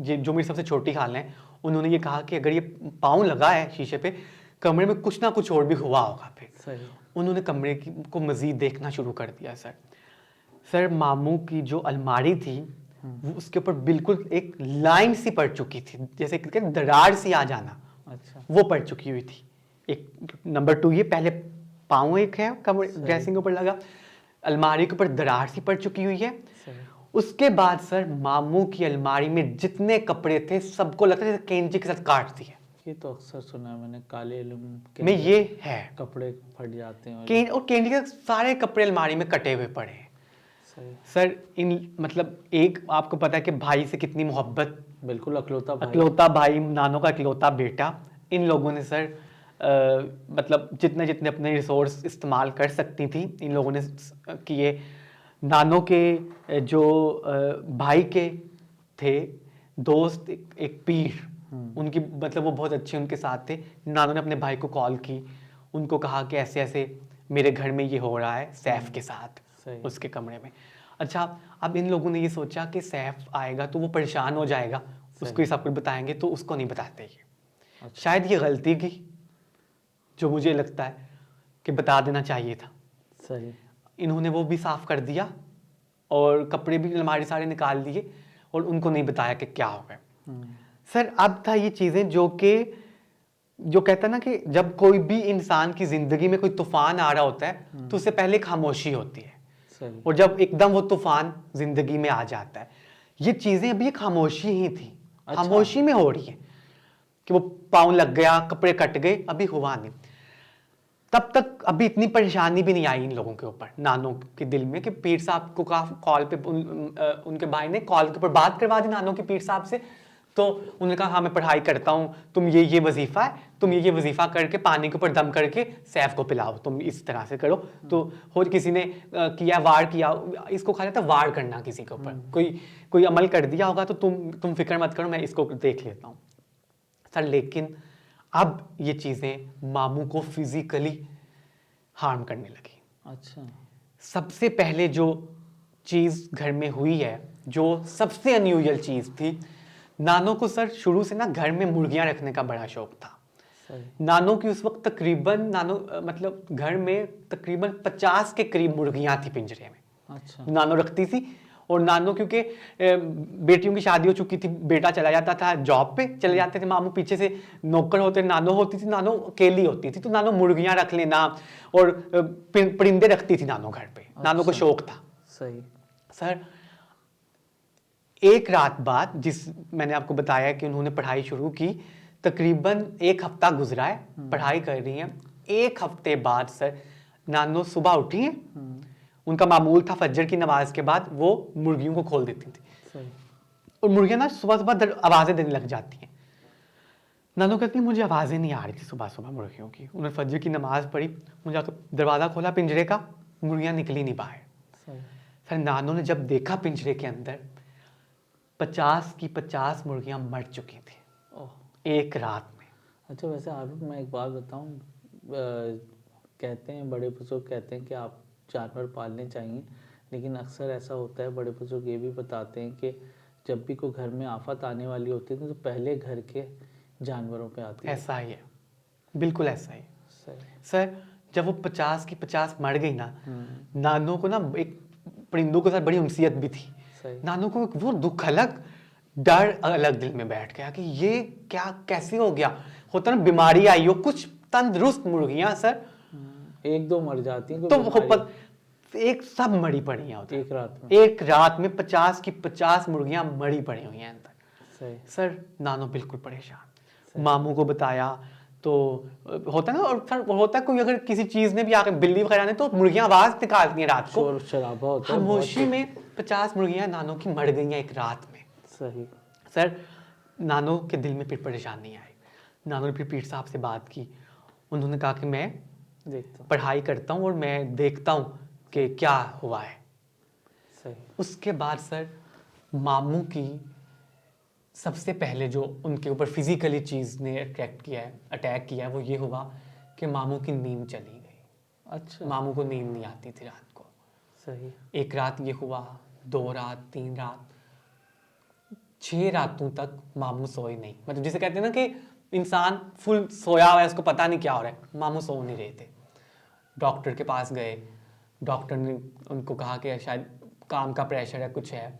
Speaker 2: ये जो मेरी सबसे छोटी खाल है, उन्होंने ये कहा कि अगर ये पाँव लगा है शीशे पे, कमरे में कुछ ना कुछ और भी हुआ होगा फिर।
Speaker 1: सही।
Speaker 2: उन्होंने कमरे को मजीद देखना शुरू कर दिया सर मामू की जो अलमारी थी वो उसके ऊपर बिल्कुल एक लाइन सी पड़ चुकी थी, जैसे कहते हैं दरार सी आ जाना,
Speaker 1: अच्छा।
Speaker 2: वो पड़ चुकी हुई थी। एक नंबर 2 ये पहले पाँव एक है कमरे ड्रेसिंग के ऊपर लगा, अलमारी के ऊपर दरार सी पड़ चुकी हुई है।
Speaker 1: सही।
Speaker 2: उसके बाद सर मामू की अलमारी में जितने कपड़े थे सबको लगता है जैसे केंची के साथ काट दिए।
Speaker 1: ये तो अक्सर सुना है मैंने, काले इल्म
Speaker 2: में ये है
Speaker 1: कपड़े फट जाते हैं
Speaker 2: और केंची के सारे कपड़े अलमारी में कटे हुए पड़े हैं।
Speaker 1: सही।
Speaker 2: सर इन मतलब एक आपको पता है कि भाई से कितनी मोहब्बत,
Speaker 1: बिल्कुल अकलौता
Speaker 2: भाई, नानो का इकलौता बेटा। इन लोगों ने सर मतलब जितने जितने अपने रिसोर्स इस्तेमाल कर सकती थी इन लोगों ने किए। नानो के जो भाई के थे दोस्त, एक पीर, उनकी मतलब वो बहुत अच्छे उनके साथ थे। नानो ने अपने भाई को कॉल की, उनको कहा कि ऐसे ऐसे मेरे घर में ये हो रहा है सैफ के साथ, उसके कमरे में। अच्छा, अब इन लोगों ने ये सोचा कि सैफ आएगा तो वो परेशान हो जाएगा, उसको ये सब कुछ बताएंगे, तो उसको नहीं बताते ये। अच्छा। शायद ये गलती की, जो मुझे लगता है कि बता देना चाहिए था।
Speaker 1: सही।
Speaker 2: इन्होंने वो भी साफ कर दिया और कपड़े भी अलमारी सारे निकाल दिए और उनको नहीं बताया कि क्या हो गया। सर अब था ये चीज़ें जो कहता है ना कि जब कोई भी इंसान की जिंदगी में कोई तूफान आ रहा होता है तो उससे पहले खामोशी होती है।
Speaker 1: सही।
Speaker 2: और जब एकदम वो तूफान जिंदगी में आ जाता है, ये चीजें अभी खामोशी ही थी। अच्छा। खामोशी में हो रही है कि वो पाँव लग गया, कपड़े कट गए, अभी हुआ नहीं। तब तक अभी इतनी परेशानी भी नहीं आई इन लोगों के ऊपर, नानो के दिल में, कि पीर साहब को कॉल पे उनके भाई ने कॉल के ऊपर बात करवा दी नानो की पीर साहब से। तो उन्होंने कहा हाँ मैं पढ़ाई करता हूँ, तुम ये वजीफा है, तुम ये वजीफा करके पानी के ऊपर दम करके सैफ को पिलाओ, तुम इस तरह से करो। तो हो किसी ने किया, वार किया, इसको कहा जाता है वार करना किसी के ऊपर, कोई अमल कर दिया होगा तो तुम फिक्र मत करो, मैं इसको देख लेता हूँ। सर लेकिन अब ये चीज़ें मामू को फिजिकली हार्म करने लगी।
Speaker 1: अच्छा।
Speaker 2: सबसे पहले जो चीज़ घर में हुई है, जो सबसे अनयूजुअल चीज़ थी, नानो को सर शुरू से ना घर में मुर्गियां रखने का बड़ा शौक था। सही। नानो की उस वक्त तकरीबन मतलब घर में तकरीबन 50 के करीब मुर्गियां थी पिंजरे में। अच्छा। नानो रखती थी। और नानो क्योंकि बेटियों की शादी हो चुकी थी, बेटा चला जाता था जॉब पे, चले जाते थे मामू, पीछे से नौकर होते, नानो होती थी, नानो अकेली होती थी, तो नानो मुर्गियां रख लेना और परिंदे रखती थी नानो घर पे। अच्छा। नानो को शौक था। सही। सर एक रात बाद, मैंने आपको बताया कि उन्होंने पढ़ाई शुरू की, तकरीबन 1 हफ्ता गुजरा है, पढ़ाई कर रही हैं। 1 हफ्ते बाद सर नानो सुबह उठी हैं, उनका मामूल था फज्र की नमाज के बाद वो मुर्गियों को खोल देती थी। और मुर्गियां ना सुबह सुबह आवाज़ें देने लग जाती हैं। नानो कहती है मुझे आवाज़ें नहीं आ रही थी सुबह सुबह मुर्गियों की। उन्होंने फजर की नमाज़ पढ़ी, मुझे आकर दरवाज़ा खोला पिंजरे का, मुर्गियां निकली नहीं बाहर।
Speaker 1: सही।
Speaker 2: फिर नानो ने जब देखा पिंजरे के अंदर 50 की 50 मुर्गियां मर चुकी थी
Speaker 1: ओह।
Speaker 2: एक रात में।
Speaker 1: अच्छा वैसे आरुण मैं एक बात बताऊं, कहते हैं बड़े बुजुर्ग कहते हैं कि आप जानवर पालने चाहिए, लेकिन अक्सर ऐसा होता है बड़े बुजुर्ग ये भी बताते हैं कि जब भी कोई घर में आफत आने वाली होती है तो पहले घर के जानवरों पे आती है।
Speaker 2: ऐसा ही है, बिल्कुल ऐसा ही।
Speaker 1: सही।
Speaker 2: सर जब वो 50 की 50 मर गई ना, नानो को ना एक परिंदों के साथ बड़ी उनसियत भी थी।
Speaker 1: सही।
Speaker 2: नानो को वो दुख अलग, डर अलग दिल में बैठ गया कि ये क्या कैसे हो गया। होता ना बीमारी आई हो, कुछ तंदुरुस्त मुर्गियां सर,
Speaker 1: एक दो मर जाती हैं
Speaker 2: तो
Speaker 1: कोई बीमारी।
Speaker 2: एक सब मरी पड़ी हैं उधर।
Speaker 1: एक रात में।
Speaker 2: एक रात में 50 की 50 मुर्गियां मरी पड़ी हुई हैं अंदर।
Speaker 1: सही।
Speaker 2: सर नानो बिल्कुल परेशान, मामू को बताया तो होता है ना, और सर होता है कोई अगर किसी चीज ने भी आकर बिल्ली वगैरह ने, तो मुर्गियां आवाज निकालती हैं रात को,
Speaker 1: शोर शराबा होता है
Speaker 2: खामोशी में 50 मुर्गियां नानो की मर गई हैं एक रात में।
Speaker 1: सही।
Speaker 2: सर नानो के दिल में फिर परेशानी आई। नानो ने फिर पीर साहब से बात की, उन्होंने कहा कि मैं
Speaker 1: देखता हूँ।
Speaker 2: पढ़ाई करता हूँ और मैं देखता हूँ कि क्या हुआ है।
Speaker 1: सही।
Speaker 2: उसके बाद सर मामू की सबसे पहले जो उनके ऊपर फिजिकली चीज़ ने अटैक किया है वो ये हुआ कि मामू की नींद चली गई।
Speaker 1: अच्छा।
Speaker 2: मामू को नींद नहीं आती थी रात को।
Speaker 1: सही।
Speaker 2: एक रात ये हुआ, 2 रात, 3 रात, 6 रातों तक मामू सोए नहीं। मतलब जिसे कहते हैं ना कि इंसान फुल सोया हुआ है, उसको पता नहीं क्या हो रहा है, मामू सो नहीं रहे थे। डॉक्टर के पास गए, डॉक्टर ने उनको कहा कि शायद काम का प्रेशर है, कुछ है।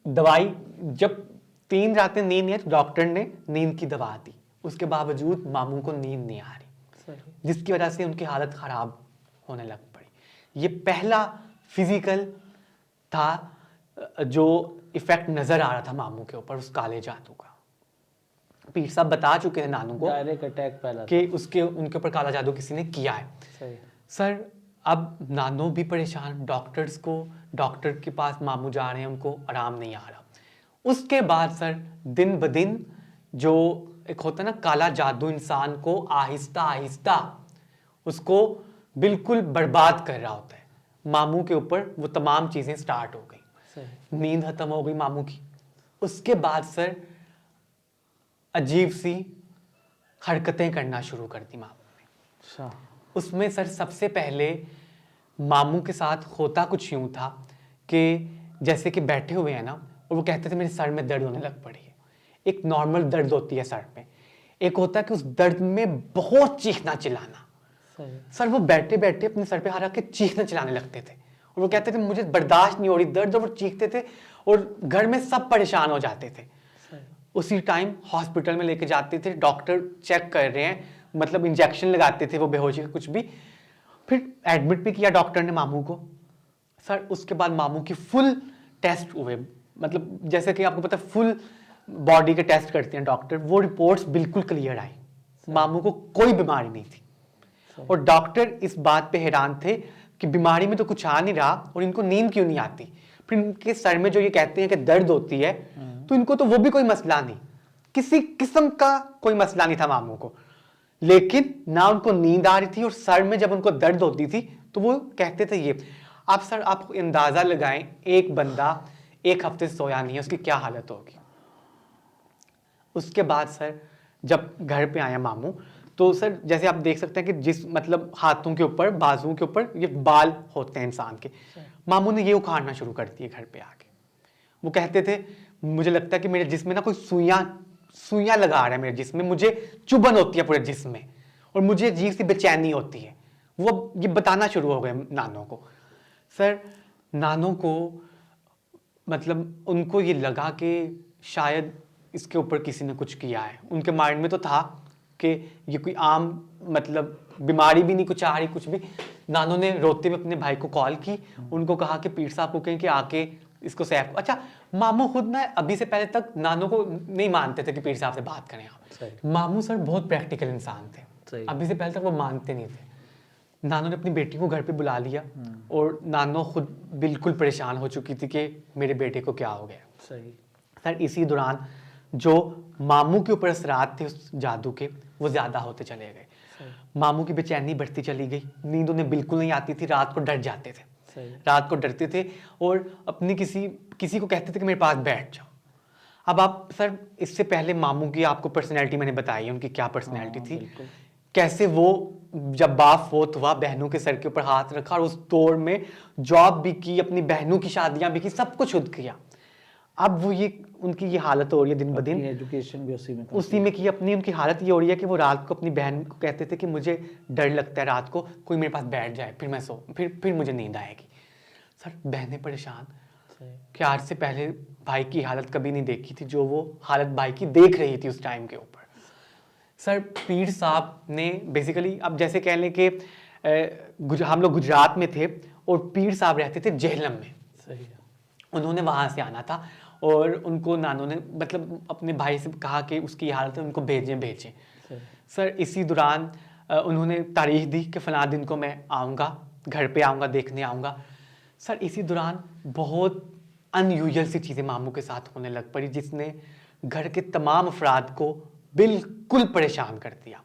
Speaker 2: दवाई, जब 3 रातें नींद नहीं आई तो डॉक्टर ने नींद की दवा दी, उसके बावजूद मामू को नींद नहीं आ रही,
Speaker 1: सही।
Speaker 2: जिसकी वजह से उनकी हालत खराब होने लग पड़ी। ये पहला फिजिकल था जो इफेक्ट नजर आ रहा था मामू के ऊपर उस काले जादू का। पीर साहब बता चुके हैं नानू को
Speaker 1: डायरेक्ट अटैक पहला
Speaker 2: कि उनके ऊपर काला जादू किसी ने किया है।
Speaker 1: सही।
Speaker 2: सर अब नानो भी परेशान, डॉक्टर के पास मामू जा रहे हैं, उनको आराम नहीं आ रहा। उसके बाद सर दिन ब दिन जो एक होता है ना काला जादू, इंसान को आहिस्ता आहिस्ता उसको बिल्कुल बर्बाद कर रहा होता है। मामू के ऊपर वो तमाम चीजें स्टार्ट हो गई।
Speaker 1: सही।
Speaker 2: नींद खत्म हो गई मामू की। उसके बाद सर अजीब सी हरकतें करना शुरू कर दी मामू ने।
Speaker 1: अच्छा।
Speaker 2: उसमें सर सबसे पहले मामू के साथ होता कुछ यूं था कि जैसे कि बैठे हुए हैं ना, और वो कहते थे मेरे सर में दर्द होने लग पड़ी है। एक नॉर्मल दर्द होती है सर में, एक होता है कि उस दर्द में बहुत चीखना चिल्लाना।
Speaker 1: सही।
Speaker 2: सर वो बैठे बैठे अपने सर पे हाथ रख के चीखना चिल्लाने लगते थे, और वो कहते थे मुझे बर्दाश्त नहीं हो रही दर्द, और वो चीखते थे और घर में सब परेशान हो जाते थे।
Speaker 1: सही।
Speaker 2: उसी टाइम हॉस्पिटल में लेके जाते थे, डॉक्टर चेक कर रहे हैं, मतलब इंजेक्शन लगाते थे वो बेहोशी का कुछ भी। फिर एडमिट भी किया डॉक्टर ने मामू को। सर उसके बाद मामू की फुल टेस्ट हुए, मतलब जैसे कि आपको पता है फुल बॉडी के टेस्ट करते हैं डॉक्टर, वो रिपोर्ट्स बिल्कुल क्लियर आई, मामू को कोई बीमारी नहीं थी। और डॉक्टर इस बात पे हैरान थे कि बीमारी में तो कुछ आ नहीं रहा और इनको नींद क्यों नहीं आती। फिर इनके सर में जो ये कहते हैं कि दर्द होती है, तो इनको तो वो भी कोई मसला नहीं, किसी किस्म का कोई मसला नहीं था मामू को। लेकिन ना उनको नींद आ रही थी, और सर में जब उनको दर्द होती थी तो वो कहते थे ये। आप सर आप अंदाजा लगाएं, एक बंदा 1 हफ्ते से सोया नहीं है, उसकी क्या हालत होगी। उसके बाद सर जब घर पे आया मामू, तो सर जैसे आप देख सकते हैं कि जिस मतलब हाथों के ऊपर, बाजुओं के ऊपर ये बाल होते हैं इंसान के, मामू ने ये उखाड़ना शुरू कर दिए घर पे आके। वो कहते थे मुझे लगता है कि मेरे जिस्म में ना कोई सुइयां लगा रहा है मेरे जिस्म में, मुझे चुभन होती है पूरे जिस्म में, और मुझे अजीब सी बेचैनी होती है। वो ये बताना शुरू हो गए नानो को। सर नानो को मतलब उनको ये लगा कि शायद इसके ऊपर किसी ने कुछ किया है। उनके माइंड में तो था कि ये कोई आम मतलब बीमारी भी नहीं कुछ आ रही कुछ भी। नानो ने रोते हुए अपने भाई को कॉल की, उनको कहा कि पीर साहब को कहें कि आके इसको सैफ। अच्छा मामू खुद ना अभी से पहले तक नानो को नहीं मानते थे कि पीर साहब से बात करें आप। मामू सर बहुत प्रैक्टिकल इंसान थे, अभी से पहले तक वो मानते नहीं थे। नानो ने अपनी बेटी को घर पे बुला लिया, और नानो खुद बिल्कुल परेशान हो चुकी थी कि मेरे बेटे को क्या हो गया।
Speaker 1: सही।
Speaker 2: सर इसी दौरान जो मामू के ऊपर असरात थे उस जादू के, वो ज़्यादा होते चले गए। मामू की बेचैनी बढ़ती चली गई, नींद उन्हें बिल्कुल नहीं आती थी, रात को डर जाते थे, रात को डरते थे और अपनी किसी को कहते थे कि मेरे पास बैठ जाओ। अब आप सर, इससे पहले मामू की आपको पर्सनैलिटी मैंने बताई है, उनकी क्या पर्सनैलिटी थी, कैसे वो जब बाप फोत हुआ बहनों के सर के ऊपर हाथ रखा और उस दौर में जॉब भी की, अपनी बहनों की शादियां भी की, सब कुछ खुद किया। अब वो ये उनकी ये हालत हो रही है दिन ब दिन,
Speaker 1: एजुकेशन भी
Speaker 2: उसी में की अपनी उनकी हालत ये हो रही है कि वो रात को अपनी बहन को कहते थे कि मुझे डर लगता है रात को कोई मेरे पास बैठ जाए, फिर मैं फिर मुझे नींद आएगी। सर बहनें परेशान कि आज से पहले भाई की हालत कभी नहीं देखी थी जो वो हालत भाई की देख रही थी उस टाइम के ऊपर। सर पीर साहब ने बेसिकली, अब जैसे कह लें कि हम लोग गुजरात में थे और पीर साहब रहते थे जेहलम में।
Speaker 1: सही।
Speaker 2: उन्होंने वहाँ से आना था और उनको नानों ने मतलब अपने भाई से कहा कि उसकी हालत है, उनको भेजें। सर इसी दौरान उन्होंने तारीख दी कि फ़लाँ दिन को मैं आऊँगा, घर पे आऊँगा, देखने आऊँगा। सर इसी दौरान बहुत अनयूजुअल सी चीज़ें मामू के साथ होने लग पड़ी, जिसने घर के तमाम अफराद को बिल्कुल परेशान कर दिया।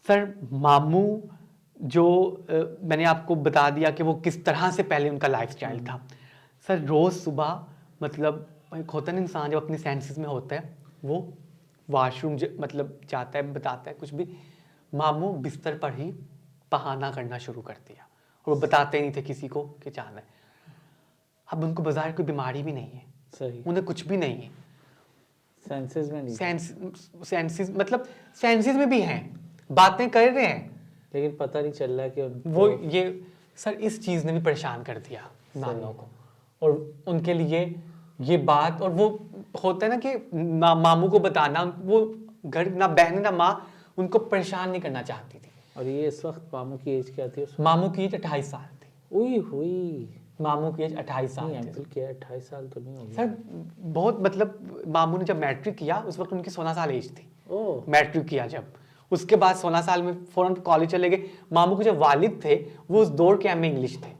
Speaker 2: सर मामू जो मैंने आपको बता दिया कि वो किस तरह से पहले उनका लाइफस्टाइल था। सर रोज़ सुबह मतलब एक होता है ना इंसान जब अपनी सेंसेस में होता है, वो वॉशरूम मतलब जाता है, बताता है कुछ भी, मामू बिस्तर पर ही बहाना करना शुरू कर दिया और वो बताते ही नहीं थे किसी को कि जाना है। अब उनको बाजार कोई बीमारी भी नहीं है,
Speaker 1: सही,
Speaker 2: उन्हें कुछ भी नहीं है,
Speaker 1: सेंसेस में नहीं,
Speaker 2: सेंसेस मतलब सेंसेस में भी हैं, बातें कर रहे हैं,
Speaker 1: लेकिन पता नहीं चल रहा है कि
Speaker 2: वो ये सर इस चीज़ ने भी परेशान कर दिया नानों को। और उनके लिए ये बात, और वो होता है ना कि मामू को बताना, वो घर ना बहन ना माँ उनको परेशान नहीं करना चाहती थी।
Speaker 1: और ये इस वक्त मामू की एज क्या थी?
Speaker 2: मामू की एज 28 साल थी।
Speaker 1: उई हुई,
Speaker 2: मामू की एज 28 साल
Speaker 1: थी। क्या 28 साल तो नहीं होगी
Speaker 2: सर, बहुत मतलब मामू ने जब मैट्रिक किया उस वक्त उनकी 16 साल एज थी।
Speaker 1: ओह,
Speaker 2: मैट्रिक किया जब, उसके बाद 16 साल में फौरन कॉलेज चले गए। मामू के जो वालिद थे वो उस दौर के एमए इंग्लिश थे,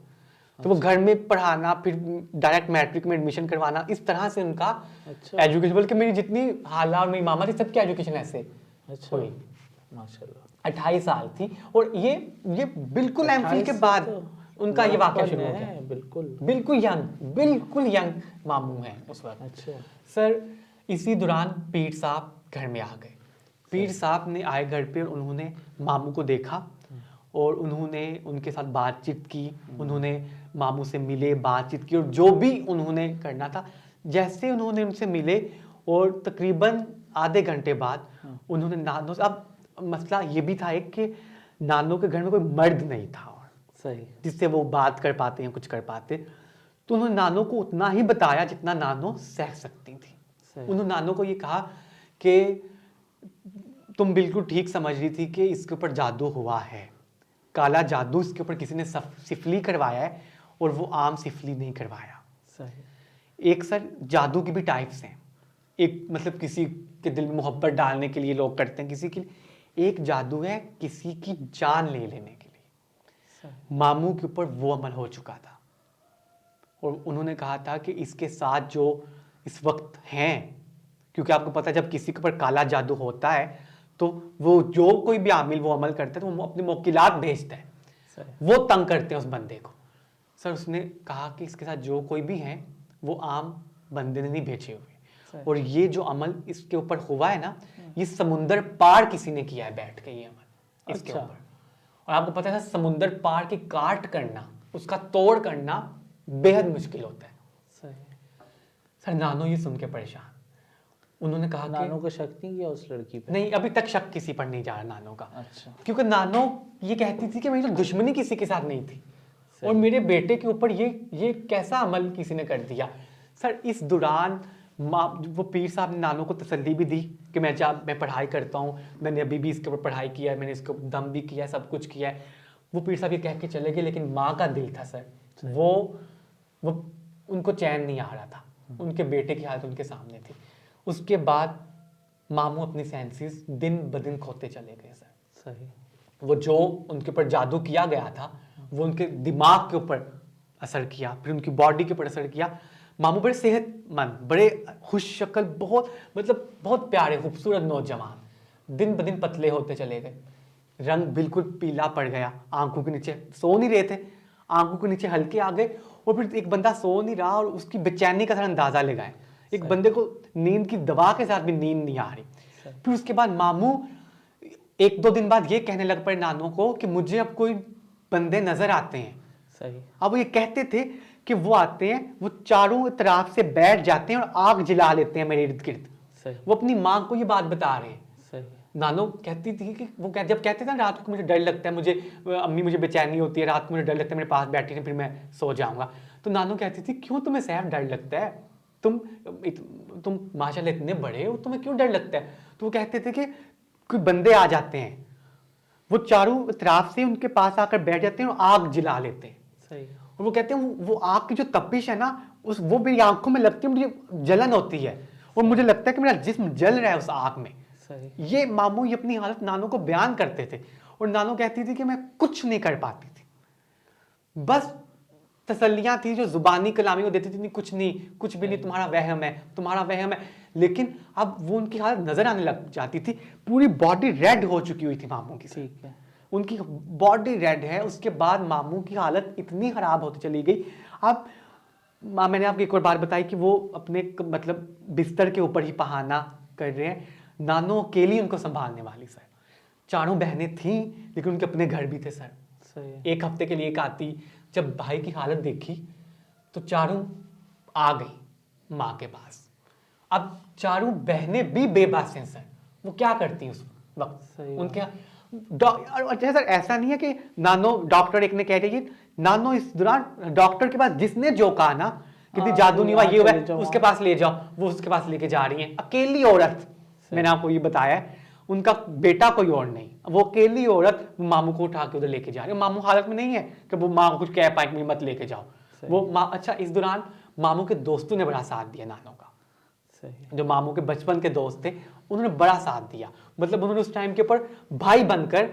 Speaker 2: तो वो घर में पढ़ाना, फिर डायरेक्ट मैट्रिक में एडमिशन करवाना, इस तरह से उनका एजुकेशन, बल्कि मेरी जितनी हाला और मेरी मामा थी सबकी एजुकेशन ऐसे हुई।
Speaker 1: माशाल्लाह।
Speaker 2: 28 साल थी और ये बिल्कुल एमफिल के बाद उनका ये वाकया शुरू हो गया। बिल्कुल यंग मामू हैं उस वक्त।
Speaker 1: अच्छा
Speaker 2: सर इसी दौरान पीर साहब घर में आ गए। पीर साहब ने आए घर पे, उन्होंने मामू को देखा और उन्होंने उनके साथ बातचीत की, उन्होंने मामू से मिले, बातचीत की और जो भी उन्होंने करना था, जैसे उन्होंने उनसे मिले और तकरीबन आधे घंटे बाद उन्होंने नानो से, अब मसला ये भी था एक कि नानो के घर में कोई मर्द नहीं था और
Speaker 1: सही,
Speaker 2: जिससे वो बात कर पाते हैं, कुछ कर पाते, तो उन्होंने नानो को उतना ही बताया जितना नानो सह सकती थी। उन्होंने नानो को ये कहा कि तुम बिल्कुल ठीक समझ रही थी कि इसके ऊपर जादू हुआ है, काला जादू इसके ऊपर किसी ने सिफली करवाया है और वो आम सिफली नहीं करवाया।
Speaker 1: सही।
Speaker 2: एक सर जादू की भी टाइप्स हैं, एक मतलब किसी के दिल में मोहब्बत डालने के लिए लोग करते हैं, किसी के लिए एक जादू है किसी की जान ले लेने के लिए। मामू के ऊपर वो अमल हो चुका था और उन्होंने कहा था कि इसके साथ जो इस वक्त हैं, क्योंकि आपको पता है जब किसी के ऊपर काला जादू होता है तो वो जो कोई भी आमिल वो अमल करता है तो वो अपने मुवक्किलात भेजता है, वो तंग करते हैं उस बंदे को। सर उसने कहा कि इसके साथ जो कोई भी है वो आम बंदे ने नहीं भेजे हुए, और ये जो अमल इसके ऊपर हुआ है ना, ये समुंदर पार किसी ने किया है बैठ के ये अमल इसके ऊपर। और आपको पता है समुंदर पार की काट करना, उसका तोड़ करना बेहद मुश्किल होता है। सर नानो ये सुन के परेशान, उन्होंने कहा
Speaker 1: नानो को शक नहीं किया उस लड़की पे?
Speaker 2: नहीं, अभी तक शक किसी पर नहीं जा रहा नानो का।
Speaker 1: अच्छा।
Speaker 2: क्योंकि नानो ये कहती थी कि मेरी तो दुश्मनी किसी के साथ नहीं थी और मेरे बेटे के ऊपर ये कैसा अमल किसी ने कर दिया। सर इस दौरान वो पीर साहब ने नानो को तसल्ली भी दी कि मैं पढ़ाई करता हूँ, मैंने अभी भी इसके ऊपर पढ़ाई किया है, मैंने इसके ऊपर दम भी किया है, सब कुछ किया है। वो पीर साहब ये कह के चले गए, लेकिन माँ का दिल था सर, वो उनको चैन नहीं आ रहा था, उनके बेटे की हालत उनके सामने थी। उसके बाद मामू अपनी सेंसेस दिन ब दिन खोते चले गए सर।
Speaker 1: सही।
Speaker 2: वो जो उनके ऊपर जादू किया गया था वो उनके दिमाग के ऊपर असर किया, फिर उनकी बॉडी के ऊपर असर किया। मामू बड़े सेहतमंद, बड़े खुश शक्ल, बहुत मतलब बहुत प्यारे खूबसूरत नौजवान, दिन ब दिन पतले होते चले गए, रंग बिल्कुल पीला पड़ गया, आंखों के नीचे सो नहीं रहे थे, आंखों के नीचे हल्के आ गए, और फिर एक बंदा सो नहीं रहा और उसकी बेचैनी का अंदाजा लगाए, एक बंदे को नींद की दवा के साथ भी नींद नहीं आ रही। फिर उसके बाद मामू 1-2 दिन बाद ये कहने लग पड़े नानों को कि मुझे अब कोई बंदे नजर आते हैं।
Speaker 1: सही।
Speaker 2: अब वो ये कहते थे कि वो आते हैं, वो चारों तरफ से बैठ जाते हैं और आग जला लेते हैं मेरे इर्द गिर्द।
Speaker 1: सही।
Speaker 2: वो अपनी माँ को ये बात बता रहे हैं।
Speaker 1: सही।
Speaker 2: नानो कहती थी कि वो जब कहते थे ना रात को मुझे डर लगता है, मुझे अम्मी मुझे बेचैनी होती है, रात को मुझे डर लगता है मेरे पास बैठी है फिर मैं सो जाऊंगा, तो नानो कहती थी क्यों तुम्हें सैफ डर लगता है, तुम माशाल्लाह इतने बड़े हो, तुम्हें क्यों डर लगता है। तो वो कहते थे कि कोई बंदे आ जाते हैं, वो चारों तरफ से उनके पास आकर बैठ जाते हैं और आग जला लेते हैं।
Speaker 1: सही।
Speaker 2: और वो कहते हैं वो आग की जो तपिश है ना, वो मेरी आंखों में लगती है, मुझे जलन होती है और मुझे लगता है कि मेरा जिस्म जल रहा है उस आग में।
Speaker 1: सही।
Speaker 2: ये मामू ये अपनी हालत नानो को बयान करते थे और नानो कहती थी कि मैं कुछ नहीं कर पाती थी, बस तसल्लियां थी जो जुबानी कलामी को देती थी, नहीं कुछ नहीं, कुछ भी नहीं, तुम्हारा वहम है, तुम्हारा वहम है। लेकिन अब वो उनकी हालत नजर आने लग जाती थी, पूरी बॉडी रेड हो चुकी हुई थी मामू की।
Speaker 1: ठीक है।
Speaker 2: उनकी बॉडी रेड है, उसके बाद मामू की हालत इतनी खराब होती चली गई। अब मैंने आपको एक और बात बताई कि वो अपने मतलब बिस्तर के ऊपर ही पहाना कर रहे हैं, नानो अकेली उनको संभालने वाली सर। चारों बहनें थीं लेकिन उनके अपने घर भी थे सर।
Speaker 1: सही है।
Speaker 2: 1 हफ्ते के लिए एक आती, जब भाई की हालत देखी तो चारों आ गई माँ के पास। अब चारों बहनें भी बेबस हैं सर, वो क्या करती हैं उस वक्त।
Speaker 1: सही
Speaker 2: उनके अच्छा सर ऐसा नहीं है कि नानो डॉक्टर एक ने कह दिया, नानो इस दौरान डॉक्टर के पास जिसने जो कहा ना कि जादू नहीं हुआ ये हुआ है, उसके पास ले जाओ, वो उसके पास लेके जा रही है। अकेली औरत, मैंने आपको ये बताया है, उनका बेटा कोई और नहीं, वो अकेली औरत मामू को उठा के उधर लेके जा रही है। मामू हालत में नहीं है कि वो माँ को कुछ कह पाए कि मत लेके जाओ वो माँ। अच्छा इस दौरान मामू के दोस्तों ने बड़ा साथ दिया नानो का।
Speaker 1: सही।
Speaker 2: जो मामू के बचपन के दोस्त थे उन्होंने बड़ा साथ दिया, मतलब उन्होंने उस टाइम के ऊपर भाई बनकर,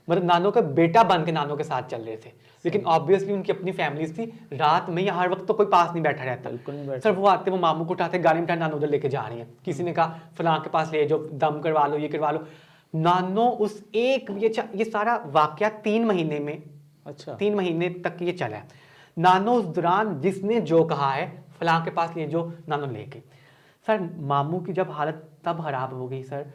Speaker 2: मतलब नानो का बेटा बन के नानो के साथ चल रहे थे। लेकिन ऑब्वियसली उनकी अपनी फैमिलीज थी, रात में या हर वक्त तो कोई पास नहीं बैठा रहता।
Speaker 1: बिल्कुल नहीं बैठा।
Speaker 2: सर वो आते, वो मामू को उठाते, गाड़ी में उठा नानो उधर लेके जा रही है, किसी ने कहा फलां के पास ले जाओ, दम करवा लो, ये करवा लो। नानो उस एक ये सारा वाकया 3 महीने में,
Speaker 1: अच्छा
Speaker 2: 3 महीने तक ये चला है। नानो उस दौरान जिसने जो कहा है फलां के पास ले जाओ, नानो ले गई। सर मामू की जब हालत तब खराब हो गई सर,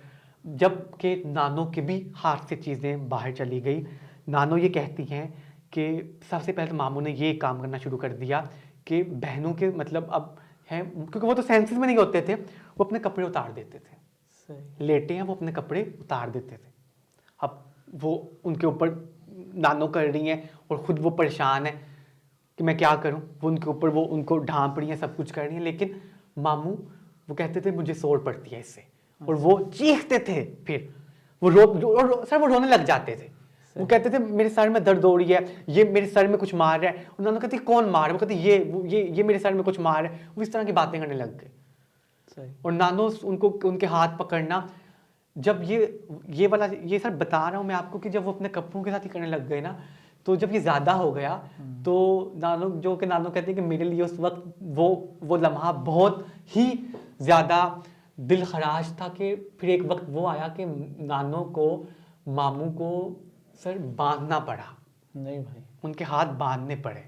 Speaker 2: जब के नानो के भी हाथ से चीज़ें बाहर चली गई। नानो ये कहती हैं कि सबसे पहले तो मामू ने ये काम करना शुरू कर दिया कि बहनों के मतलब अब हैं, क्योंकि वो तो सेंसेस में नहीं होते थे, वो अपने कपड़े उतार देते थे।
Speaker 1: सही।
Speaker 2: लेटे हैं वो अपने कपड़े उतार देते थे। अब वो उनके ऊपर नानो कर रही हैं और ख़ुद वो परेशान है कि मैं क्या करूं, वो उनके ऊपर वो उनको ढांप रही हैं, सब कुछ कर रही हैं। लेकिन मामू वो कहते थे मुझे सोर पड़ती है इससे, और वो चीखते थे, फिर वो सर वो रोने लग जाते थे। वो कहते थे मेरे सर में दर्द हो रही है, ये मेरे सर में कुछ मार रहा है। उन्होंने कहते कौन मार है, वो कहते ये मेरे सर में कुछ मार है। वो इस तरह की बातें करने लग गए।
Speaker 1: सही।
Speaker 2: और नानो उनको उनके हाथ पकड़ना, जब ये वाला ये सर बता रहा हूँ मैं आपको कि जब वो अपने कपड़ों के साथ ही करने लग गए ना, तो जब ये ज़्यादा हो गया तो नानो नानो कहते हैं कि मेरे लिए उस वक्त वो लम्हा बहुत ही ज़्यादा दिल खराश था कि फिर एक वक्त वो आया कि नानो को मामू को सर बांधना पड़ा।
Speaker 1: नहीं भाई,
Speaker 2: उनके हाथ बांधने पड़े,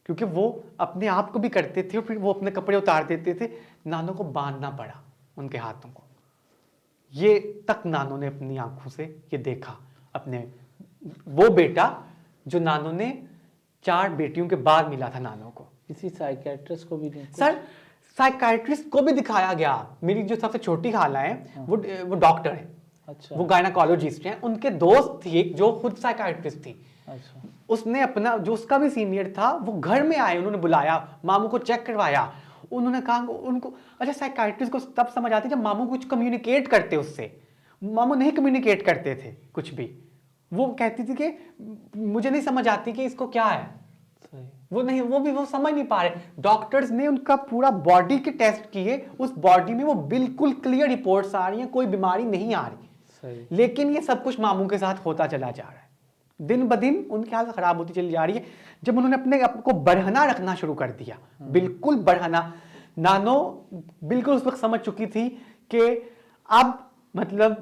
Speaker 2: क्योंकि वो अपने आप को भी करते थे और फिर वो अपने कपड़े उतार देते थे। नानो को बांधना पड़ा उनके हाथों को। ये तक नानो ने अपनी आंखों से ये देखा, अपने वो बेटा जो नानो ने 4 बेटियों के बाद मिला था नानो को।
Speaker 1: किसी साइकियाट्रिस्ट को भी नहीं?
Speaker 2: सर साइकाइट्रिस्ट को भी दिखाया गया। मेरी जो सबसे छोटी खाला है वो डॉक्टर है।
Speaker 1: अच्छा।
Speaker 2: वो गायनाकोलॉजिस्ट हैं। उनके दोस्त थी एक जो खुद साइकाइट्रिस्ट थी।
Speaker 1: अच्छा।
Speaker 2: उसने अपना जो उसका भी सीनियर था वो घर में आए, उन्होंने बुलाया, मामू को चेक करवाया। उन्होंने कहा उनको अच्छा साइकाइट्रिस्ट को तब समझ आती जब मामू कुछ कम्युनिकेट करते उससे। मामू नहीं कम्युनिकेट करते थे कुछ भी। वो कहती थी कि मुझे नहीं समझ आती कि इसको क्या है।
Speaker 1: सही।
Speaker 2: वो समझ नहीं पा रहे। डॉक्टर्स ने उनका पूरा बॉडी के टेस्ट किए, उस बॉडी में वो बिल्कुल क्लियर रिपोर्ट्स आ रही हैं, कोई बीमारी नहीं आ रही।
Speaker 1: सही।
Speaker 2: लेकिन ये सब कुछ मामू के साथ होता चला जा रहा है। दिन ब दिन उनकी हालत खराब होती चली जा रही है। जब उन्होंने अपने आप को बढ़ना रखना शुरू कर दिया, बिल्कुल बढ़ना, नानो बिल्कुल उस वक्त समझ चुकी थी कि अब मतलब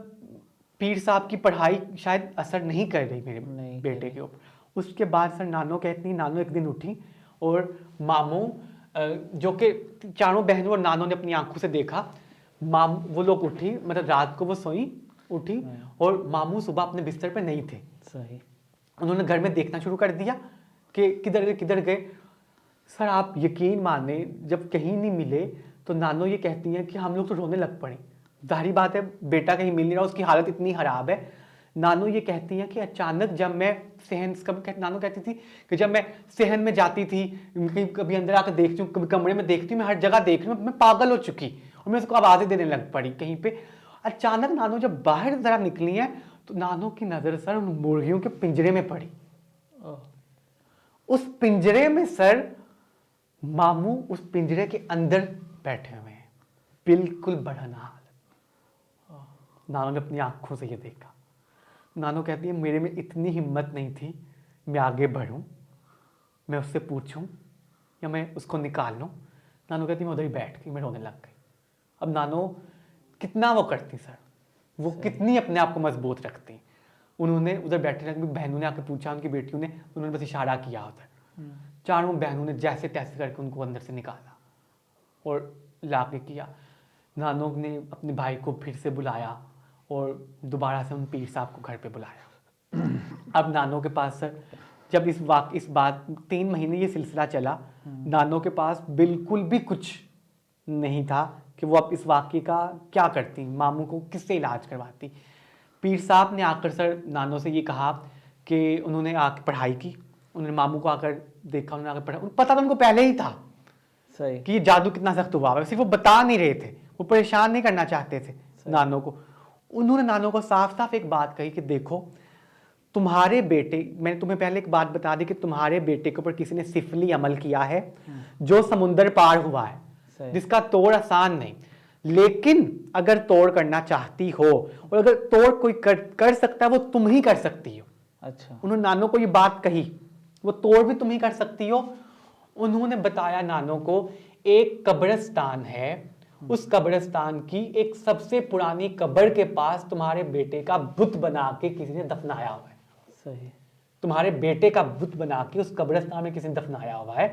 Speaker 2: पीर साहब की पढ़ाई शायद असर नहीं कर रही मेरे
Speaker 1: नहीं कर
Speaker 2: बेटे के ऊपर। उसके बाद सर नानो कहती, नानो एक दिन उठी और मामू जो कि चारों बहनों और नानो ने अपनी आंखों से देखा, वो लोग उठी, मतलब रात को वो सोई, उठी और मामू सुबह अपने बिस्तर पे नहीं थे।
Speaker 1: सही।
Speaker 2: उन्होंने घर में देखना शुरू कर दिया कि किधर गए। सर आप यकीन माने, जब कहीं नहीं मिले तो नानो ये कहती हैं कि हम लोग तो रोने लग पड़े। जाहिर बात है, बेटा कहीं मिल नहीं रहा, उसकी हालत इतनी खराब है। नानो ये कहती हैं कि अचानक जब मैं नानो कहती थी कि जब मैं सहन में जाती थी, कभी अंदर आकर देखती हूँ, कभी कमरे में देखती हूँ, मैं हर जगह देख रही हूँ, मैं पागल हो चुकी और मैं उसको आवाज़ें देने लग पड़ी कहीं पे। अचानक नानो जब बाहर जरा निकली है तो नानो की नज़र सर उन मुर्गियों के पिंजरे में पड़ी। उस पिंजरे में सर मामू उस पिंजरे के अंदर बैठे हुए हैं, बिल्कुल बड़हना हालत। नानो ने अपनी आंखों से ये देखा। नानो कहती है मेरे में इतनी हिम्मत नहीं थी मैं आगे बढ़ूं, मैं उससे पूछूं या मैं उसको निकाल लूं। नानो कहती मैं उधर ही बैठ गई, मैं रोने लग गई। अब नानो कितना वो करती सर, वो कितनी अपने आप को मजबूत रखती। उन्होंने उधर बैठे रह, बहनों ने आके पूछा, उनकी बेटियों ने, उन्होंने बस इशारा किया उधर। चारों बहनों ने जैसे तैसे करके उनको अंदर से निकाला और लाके किया। नानो ने अपने भाई को फिर से बुलाया और दोबारा से उन पीर साहब को घर पे बुलाया। अब नानो के पास सर जब इस बात 3 महीने ये सिलसिला चला, नानो के पास बिल्कुल भी कुछ नहीं था कि वो अब इस वाक़ये का क्या करती, मामू को किससे इलाज करवाती। पीर साहब ने आकर सर नानो से ये कहा कि उन्होंने आकर पढ़ाई की, उन्होंने मामू को आकर देखा, उन्होंने आकर पढ़ा। पता था उनको पहले ही था
Speaker 1: सही
Speaker 2: कि ये जादू कितना सख्त हुआ है, सिर्फ वो बता नहीं रहे थे, वो परेशान नहीं करना चाहते थे नानो को। उन्होंने नानो को साफ साफ एक बात कही कि देखो तुम्हारे बेटे, मैंने तुम्हें पहले एक बात बता दी कि तुम्हारे बेटे के ऊपर किसी ने सिफली अमल किया है जो समुंदर पार हुआ है, जिसका तोड़ आसान नहीं, लेकिन अगर तोड़ करना चाहती हो और अगर तोड़ कोई कर सकता है वो तुम ही कर सकती हो।
Speaker 1: अच्छा।
Speaker 2: उन्होंने नानो को ये बात कही, वो तोड़ भी तुम ही कर सकती हो। उन्होंने बताया नानो को एक कब्रिस्तान है, उस कब्रिस्तान की एक सबसे पुरानी कब्र के पास तुम्हारे बेटे का बुत बना के किसी ने दफनाया हुआ है।
Speaker 1: सही।
Speaker 2: तुम्हारे बेटे का बुत बना के उस कब्रिस्तान में किसी ने दफनाया हुआ है।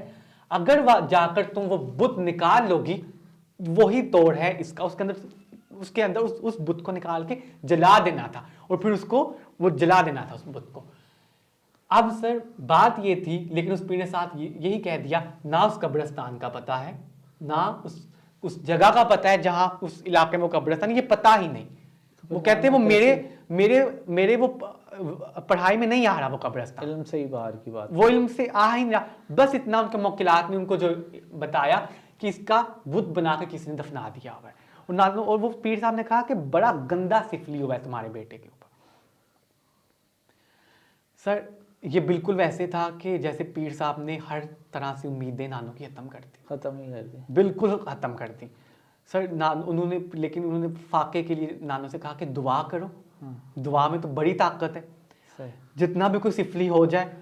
Speaker 2: अगर वह जाकर तुम वो बुत निकाल लोगी, वही तोड़ है इसका। उसके अंदर उस बुत को निकाल के जला देना था और फिर उसको वो जला देना था उस बुत को। अब सर बात ये थी, लेकिन उस पीर ने साथ यही कह दिया, ना उस कब्रिस्तान का पता है, ना उस जगह का पता है जहां उस इलाके में वो कब्रिस्तान, ये पता ही नहीं। वो कहते हैं वो मेरे वो पढ़ाई में नहीं आ रहा, वो कब्रिस्तान
Speaker 1: इल्म से ही बाहर की बात,
Speaker 2: वो इल्म से आ ही नहीं रहा। बस इतना उनके मुवक्किलात ने उनको जो बताया कि इसका बुत बना के किसी ने दफना दिया हुआ है। और वो पीर साहब ने कहा कि बड़ा गंदा सिफली हुआ है तुम्हारे बेटे के ऊपर। सर ये बिल्कुल वैसे था कि जैसे पीर साहब ने हर तरह से उम्मीदें नानो की
Speaker 1: खत्म ही कर दी,
Speaker 2: बिल्कुल खत्म कर दी सर। लेकिन उन्होंने फाके के लिए नानो से कहा कि दुआ करो, दुआ में तो बड़ी ताकत है।
Speaker 1: सही।
Speaker 2: जितना भी कोई सिफली हो जाए,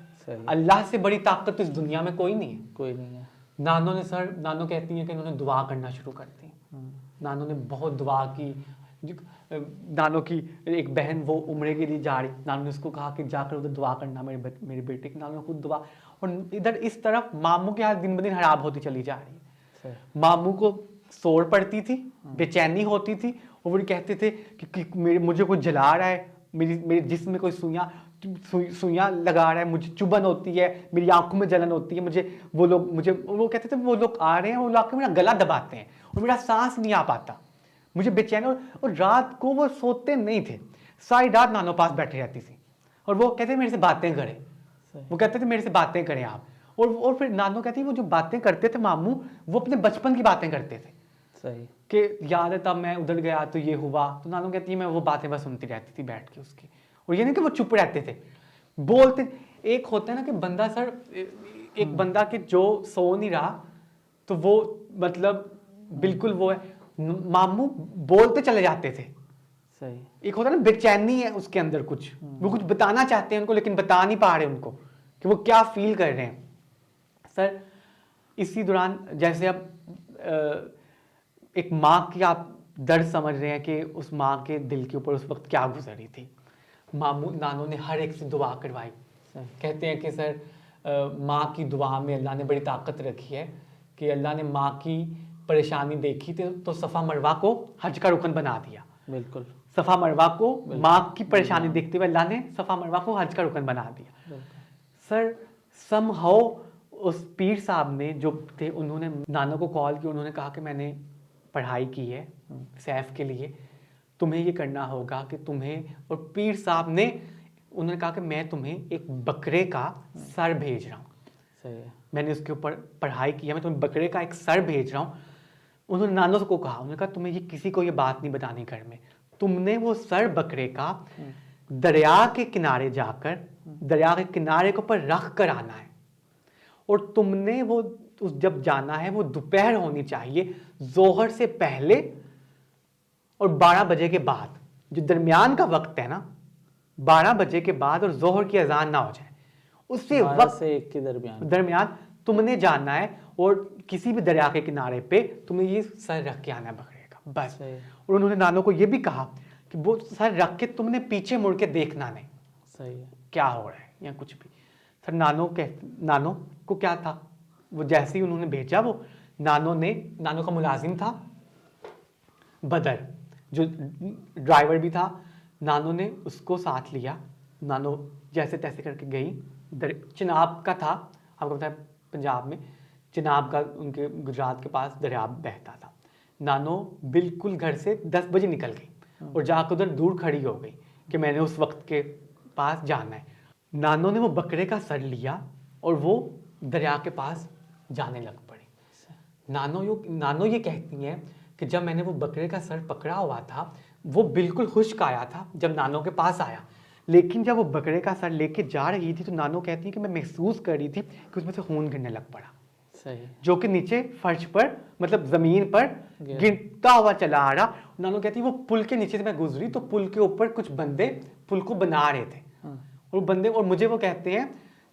Speaker 2: अल्लाह से बड़ी ताकत तो इस दुनिया में कोई नहीं है,
Speaker 1: कोई नहीं है।
Speaker 2: नानो कहती हैं कि उन्होंने दुआ करना शुरू कर दी। नानो ने बहुत दुआ की। नानो की एक बहन वो उम्रे के लिए जा रही, नानो ने उसको कहा कि जाकर उधर दुआ करना मेरे बेटे की। नानो ने खुद दुआ, और इधर इस तरफ मामू की हालत दिन ब दिन खराब होती चली जा रही है। मामू को सोड़ पड़ती थी, बेचैनी होती थी, और वो कहते थे कि मुझे कोई जला रहा है, मेरे जिस्म में कोई सुइयां लगा रहा है, मुझे चुभन होती है, मेरी आंखों में जलन होती है, वो कहते थे वो लोग आ रहे हैं, वो आके मेरा गला दबाते हैं और मेरा सांस नहीं आ पाता, मुझे बेचैन। और रात को वो सोते नहीं थे, सारी रात नानो पास बैठे रहती थी और वो कहते मेरे से बातें करें, वो कहते थे मेरे से बातें करें आप। और फिर नानो कहती वो जो बातें करते थे मामू, वो अपने बचपन की बातें करते थे।
Speaker 1: सही।
Speaker 2: कि याद है तब मैं उधर गया तो ये हुआ, तो नानो कहती है मैं वो बातें बस सुनती रहती थी बैठ के उसकी। और ये नहीं कि वो चुप रहते थे, बोलते। एक होता है ना कि बंदा सर, एक बंदा कि जो सो नहीं रहा तो वो मतलब बिल्कुल वो है, मामू बोलते चले जाते थे।
Speaker 1: सही।
Speaker 2: एक होता है ना बेचैनी है उसके अंदर, कुछ वो कुछ बताना चाहते हैं उनको लेकिन बता नहीं पा रहे उनको कि वो क्या फील कर रहे हैं। सर इसी दौरान जैसे अब एक माँ की आप दर्द समझ रहे हैं कि उस माँ के दिल के ऊपर उस वक्त क्या गुजर रही थी। मामू नानों ने हर एक से दुआ करवाई। कहते हैं कि सर माँ की दुआ में अल्लाह ने बड़ी ताकत रखी है कि अल्लाह ने माँ की परेशानी देखी तो सफ़ा मरवा को हज का रुकन बना दिया।
Speaker 1: बिल्कुल।
Speaker 2: सफ़ा मरवा को माँ की परेशानी देखते हुए अल्लाह ने सफ़ा मरवा को हज का रुकन बना दिया। सर समहाउ उस पीर साहब ने जो थे उन्होंने नानों को कॉल किया, उन्होंने कहा कि मैंने पढ़ाई की है सैफ के लिए, तुम्हें ये करना होगा कि तुम्हें, और पीर साहब ने उन्होंने कहा कि मैं तुम्हें एक बकरे का सर भेज रहा हूँ।
Speaker 1: सही है।
Speaker 2: मैंने उसके ऊपर पढ़ाई की है, मैं तुम्हें बकरे का एक सर भेज रहा हूँ। उन्होंने नानों को कहा, उन्होंने कहा तुम्हें ये किसी को ये बात नहीं बतानी घर में, तुमने वो सर बकरे का दरिया के किनारे जाकर दरिया के किनारे के ऊपर रख कर आना है, और तुमने वो जब जाना है वो दोपहर होनी चाहिए, जोहर से पहले और 12 बजे के बाद, जो दरमियान का वक्त है ना, 12 बजे के बाद और जोहर की अजान ना हो जाए, उससे
Speaker 1: 12
Speaker 2: वक्त
Speaker 1: से 1 के
Speaker 2: दरमियान तुमने जाना है, और किसी भी दरिया के किनारे पे तुम्हें ये सर रख के आना है बकरे का, बस। और उन्होंने नानों को ये भी कहा कि वो सर रख के तुमने पीछे मुड़ के देखना नहीं।
Speaker 1: सही है।
Speaker 2: क्या हो रहा है या कुछ भी। सर नानों को क्या था, वो जैसे ही उन्होंने भेजा, वो नानों का मुलाजिम था बदर, जो ड्राइवर भी था। नानों ने उसको साथ लिया, नानों जैसे तैसे करके गई। चिनाब का था, आपको पता है पंजाब में चिनाब का, उनके गुजरात के पास दरिया बहता था। नानों बिल्कुल घर से 10 बजे निकल गई और जाकर उधर दूर खड़ी हो गई कि मैंने उस वक्त के पास जाना है। नानों ने वो बकरे का सर लिया और वो दरिया के पास जाने लग पड़ी। नानों ये कहती हैं कि जब मैंने वो बकरे का सर पकड़ा हुआ था, वो बिल्कुल खुश्क आया था जब नानों के पास आया, लेकिन जब वो बकरे का सर लेके जा रही थी तो नानों कहती है कि मैं महसूस कर रही थी कि उसमें से खून गिरने लग पड़ा।
Speaker 1: सही।
Speaker 2: जो कि नीचे फर्श पर, मतलब जमीन पर गिरता हुआ चला आ रहा। नानों कहती है वो पुल के नीचे से मैं गुजरी तो पुल के ऊपर कुछ बंदे पुल को बना रहे थे, और बंदे, और मुझे वो कहते हैं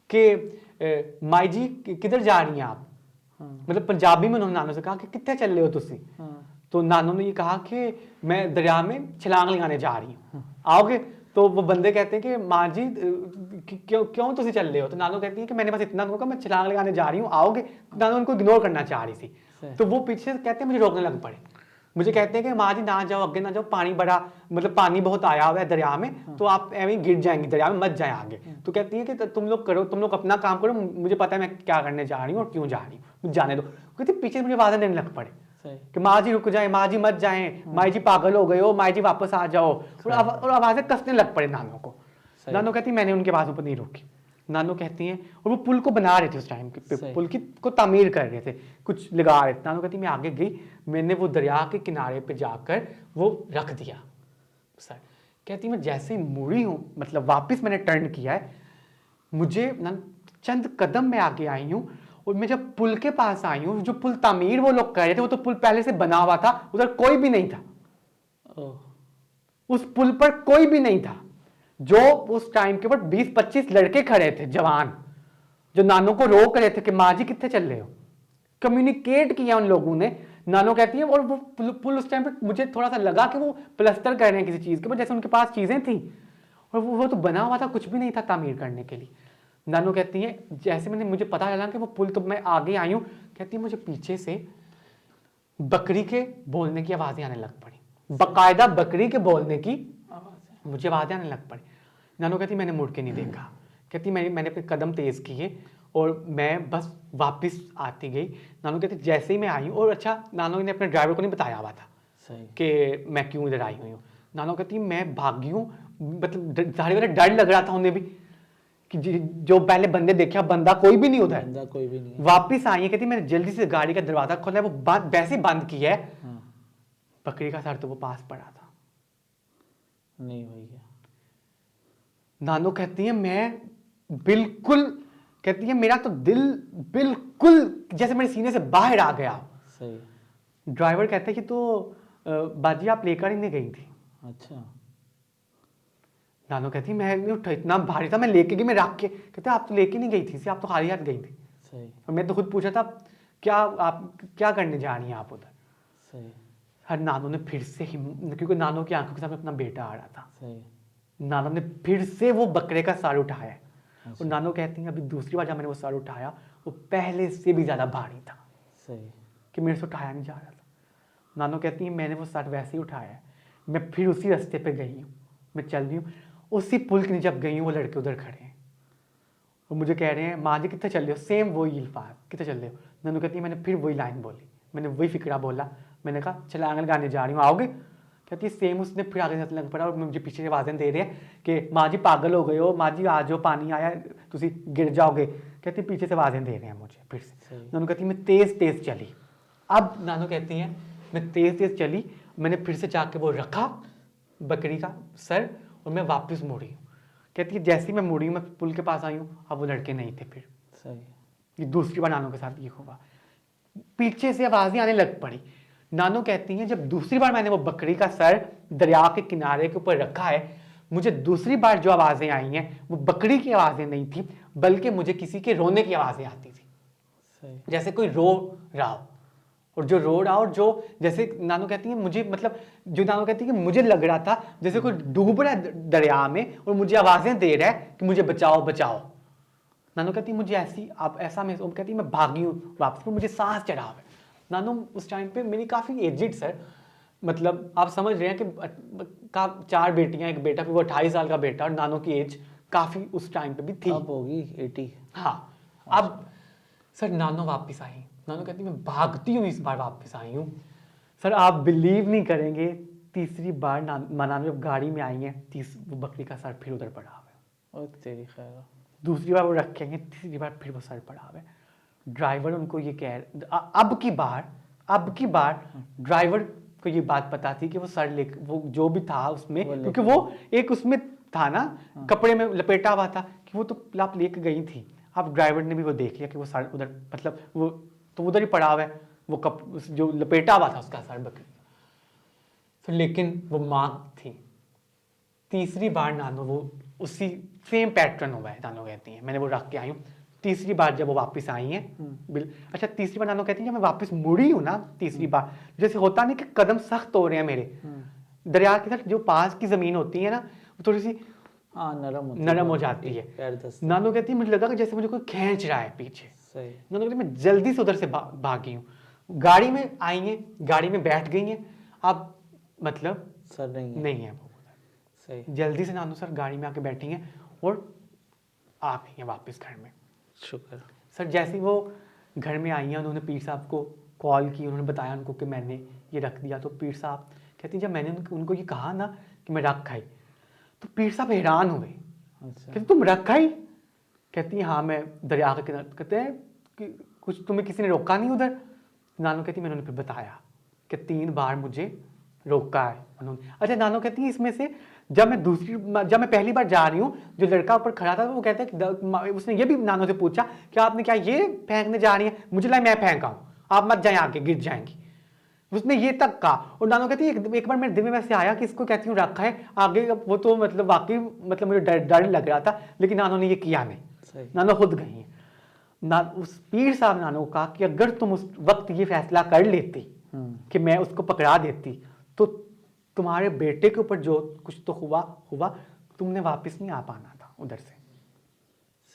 Speaker 2: कि माई जी किधर जा रही हैं आप, मतलब पंजाबी में उन्होंने नानों से कहा कि कितने चल रहे हो तुसी। तो नानों ने ये कहा कि मैं दरिया में छलांग लगाने जा रही हूँ, आओगे। तो वो बंदे कहते हैं कि माँ जी क्यों तुसी चल रहे हो। तो नानों कहती है कि मैंने बस इतना कहूँगा मैं छलांग लगाने जा रही हूँ, आओगे। नानों उनको इग्नोर करना चाह रही थी, तो वो पीछे से कहते हैं मुझे रोकने लग पड़े। मुझे कहते हैं कि माँ जी ना जाओ, आगे ना जाओ, पानी बड़ा, मतलब पानी बहुत आया हुआ है दरिया में, तो आप ऐਵੇਂ गिर जाएंगे दरिया में, मत जाए आगे। तो कहती है कि तुम लोग करो, तुम लोग अपना काम करो, मुझे पता है मैं क्या करने जा रही हूँ और क्यों जा रही हूँ, जाने दो। कहती पीछे मुझे आवाज़ें देने लग पड़े कि माँ जी रुक जाए, माँ जी मत जाएं, माँ जी पागल हो गए हो, माँ जी वापस आ जाओ, और आवाज़ें कसने लग पड़े नानों को। नानों कहती मैंने उनकी आवाज़ों पर नहीं रोकी। नानों कहती हैं, और वो पुल को बना रहे थे उस टाइम, पुल की को तामीर कर रहे थे, कुछ लगा रहे थे। नानों कहती मैं आगे गई, मैंने वो दरिया के किनारे पे जाकर वो रख दिया सर। कहती मैं जैसे ही मुड़ी हूँ, मतलब वापस मैंने टर्न किया है, मुझे चंद कदम में आगे आई हूँ, और मैं जब पुल के पास आई हूँ, जो पुल तामीर वो लोग कर रहे थे, वो तो पुल पहले से बना हुआ था, उधर कोई भी नहीं था। उस पुल पर कोई भी नहीं था। जो उस टाइम के ऊपर 20-25 लड़के खड़े थे जवान, जो नानों को रोक रहे थे कि माँ जी कितने चल रहे हो। कम्युनिकेट किया उन लोगों ने। नानों कहती है, और वो पुल उस टाइम पे मुझे थोड़ा सा लगा कि वो प्लस्तर कर रहे हैं किसी चीज़ के ऊपर, जैसे उनके पास चीज़ें थी, और वो तो बना हुआ था, कुछ भी नहीं था तामीर करने के लिए। नानों कहती है जैसे मुझे पता चला कि वो पुल, तो मैं आगे आई हूँ, कहती है मुझे पीछे से बकरी के बोलने की आवाज़ें आने लग पड़ी, बाकायदा बकरी के बोलने की मुझे आवाज़ें आने लग पड़ी। नानों कहती मैंने मुड़ के नहीं देखा। कहती मैंने अपने कदम तेज़ किए और मैं बस वापस आती गई। नानों कहती जैसे ही मैं आई हूँ, और अच्छा नानों ने अपने ड्राइवर को नहीं बताया हुआ था कि मैं क्यों इधर आई हुई हूँ। नानों कहती मैं भागी हूँ, मतलब सारे वाले डर लग रहा था उन्हें भी कि जो पहले बंदे देखा, बंदा कोई भी नहीं उधर,
Speaker 1: बंदा कोई भी नहीं।
Speaker 2: वापिस आई है। कहती मैंने जल्दी से गाड़ी का दरवाज़ा खोला है, वो वैसे ही बंद किया है। बकरी का सर तो वो पास पड़ा था,
Speaker 1: नहीं भैया।
Speaker 2: नानों कहती है मैं बिल्कुल, कहती है मेरा तो दिल बिल्कुल जैसे मेरे सीने से बाहर आ गया।
Speaker 1: सही।
Speaker 2: ड्राइवर कहते हैं कि तो बाजी आप लेकर ही नहीं गई थी।
Speaker 1: अच्छा।
Speaker 2: नानों कहती मैं नहीं उठा, इतना भारी था, मैं लेके गई, मैं रख के। कहते आप तो लेके नहीं गई थी, आप तो खाली हाथ गई थी।
Speaker 1: सही।
Speaker 2: और मैं तो खुद पूछा था आप क्या करने जा रही हैं आप उधर?
Speaker 1: सही
Speaker 2: हर नानो ने फिर से क्योंकि नानो की आंखों के सामने अपना बेटा आ रहा था,
Speaker 1: सही।
Speaker 2: नानो ने फिर से वो बकरे का सर उठाया और
Speaker 1: अच्छा,
Speaker 2: नानो कहती हैं अभी दूसरी बार जब मैंने वो सर उठाया वो पहले से भी ज़्यादा भारी था
Speaker 1: सही।
Speaker 2: कि मेरे से उठाया नहीं जा रहा था। नानो कहती है मैंने वो सर वैसे ही उठाया है, मैं फिर उसी रास्ते पे गई हूँ, मैं चल रही हूँ, उसी पुल के नीचे जब गई हूँ वो लड़के उधर खड़े हैं और मुझे कह रहे हैं माँ जी कितने चल रहे हो, सेम वही अल्फाज कितने चल रहे हो। नानो कहती है मैंने फिर वही लाइन बोली, मैंने वही फिक्रा बोला, मैंने कहा चला आंगन गाने जा रही हूँ आओगे? कहती है सेम। उसने फिर आगे से लग पड़ा और मुझे पीछे से आवाज़ें दे रहे हैं कि माँ जी पागल हो गए हो, माँ जी आ जाओ पानी आया तुसी गिर जाओगे। कहती पीछे से आवाज़ें दे रहे हैं मुझे फिर से।
Speaker 1: सही।
Speaker 2: नानो कहती मैं तेज़ तेज़ चली। अब नानो कहती हैं मैं तेज़ तेज़ चली, मैंने फिर से जाके वो रखा बकरी का सर और मैं वापस मुड़ी हूँ। कहती है जैसे ही मैं मुड़ी मैं पुल के पास आई हूँ, अब वो लड़के नहीं थे फिर।
Speaker 1: सही।
Speaker 2: ये दूसरी बार नानो के साथ ये हुआ, पीछे से आवाज़ें आने लग पड़ी। नानो कहती हैं जब दूसरी बार मैंने वो बकरी का सर दरिया के किनारे के ऊपर रखा है, मुझे दूसरी बार जो आवाज़ें आई हैं वो बकरी की आवाज़ें नहीं थी, बल्कि मुझे किसी के रोने की आवाज़ें आती थी,
Speaker 1: सही।
Speaker 2: जैसे कोई रो रहा हो। और जो रो रहा हो, और जो जैसे नानो कहती है मुझे मतलब जो नानो कहती है कि मुझे लग रहा था जैसे कोई डूब रहा है दरिया में और मुझे आवाज़ें दे रहा है कि मुझे बचाओ बचाओ। नानो कहती है मुझे ऐसी आप ऐसा महसूस, कहती है मैं भागी हूँ वापस, पर मुझे सांस चढ़ा हुआ है। नानो उस टाइम पे मेरी काफ़ी एजिड सर, मतलब आप समझ रहे हैं कि का 4 बेटियां एक बेटा, फिर वो 28 साल का बेटा, और नानो की एज काफ़ी उस टाइम पे भी थी।
Speaker 1: अब होगी 80।
Speaker 2: हाँ। अब सर नानो वापस आई, नानो कहती मैं भागती हूँ इस बार वापस आई हूँ। सर आप बिलीव नहीं करेंगे, तीसरी बार नानो जब गाड़ी में आई है वो बकरी का सर फिर उधर पड़ा हुआ है।
Speaker 1: और तेरी खैर।
Speaker 2: दूसरी बार वो रखेंगे, तीसरी बार फिर वो सर पड़ा हुआ है। ड्राइवर उनको ये कह अब की बार ड्राइवर को ये बात पता थी कि वो सर ले वो जो भी था उसमें, क्योंकि वो एक उसमें था ना कपड़े में लपेटा हुआ था कि वो तो आप लेके गई थी। अब ड्राइवर ने भी वो देख लिया कि वो सर उधर मतलब वो तो उधर ही पड़ा हुआ है, वो जो लपेटा हुआ था उसका सर बकरी। तो लेकिन वो माँ थी। तीसरी बार नानो वो उसी सेम पैटर्न हुआ है, नानो कहती हैं मैंने वो रख के आई हूँ। तीसरी बार जब वो वापस आई हैं अच्छा तीसरी बार नानो कहती हैं जब मैं वापस मुड़ी हूँ ना तीसरी बार, जैसे होता नहीं कि कदम सख्त हो रहे हैं मेरे, दरिया के साथ जो पास की जमीन होती है ना वो थोड़ी सी नरम हो जाती है। नानो कहती है मुझे लगा कि जैसे मुझे कोई खींच रहा है पीछे।
Speaker 1: सही।
Speaker 2: नानो कहती मैं जल्दी से उधर से भागी हूँ, गाड़ी में आई हैं, गाड़ी में बैठ गई हैं, अब मतलब
Speaker 1: सर
Speaker 2: नहीं है वो।
Speaker 1: सही।
Speaker 2: जल्दी से नानो सर गाड़ी में आके बैठी हैं और आ गई हैं वापस घर में।
Speaker 1: शुक्र।
Speaker 2: सर जैसे ही वो घर में आई हैं उन्होंने पीर साहब को कॉल की, उन्होंने बताया उनको कि मैंने ये रख दिया। तो पीर साहब कहती जब मैंने उनको ये कहा ना कि मैं रख आई, तो पीर साहब हैरान हुए।
Speaker 1: अच्छा।
Speaker 2: कहते तुम रख आई? कहती हाँ मैं दरिया के किनारे। कहते हैं कि कुछ तुम्हें किसी ने रोका नहीं उधर? नानो कहती मैंने फिर बताया कि 3 बार मुझे रोका है उन्होंने। अच्छा नानो कहती है इसमें से जब मैं पहली बार जा रही हूँ, जो लड़का ऊपर खड़ा था वो कहता है कि उसने ये भी नानो से पूछा कि आपने क्या ये फेंकने जा रही है? मुझे लगा मैं फेंका हूँ, आप मत जाए आगे गिर जाएंगी। उसने ये तक कहा। और नानो कहती है एक बार मेरे दिल में वैसे आया कि इसको कहती हूँ रखा है आगे, वो तो मतलब वाकई मतलब मुझे डर लग रहा था, लेकिन नानो ने ये किया नहीं। नानो खुद गई हैं ना। उस पीर साहब नानो को कहा कि अगर तुम उस वक्त ये फैसला कर लेती कि मैं उसको पकड़ा देती तो तुम्हारे बेटे के ऊपर जो कुछ तो हुआ तुमने वापस नहीं आ पाना था उधर से।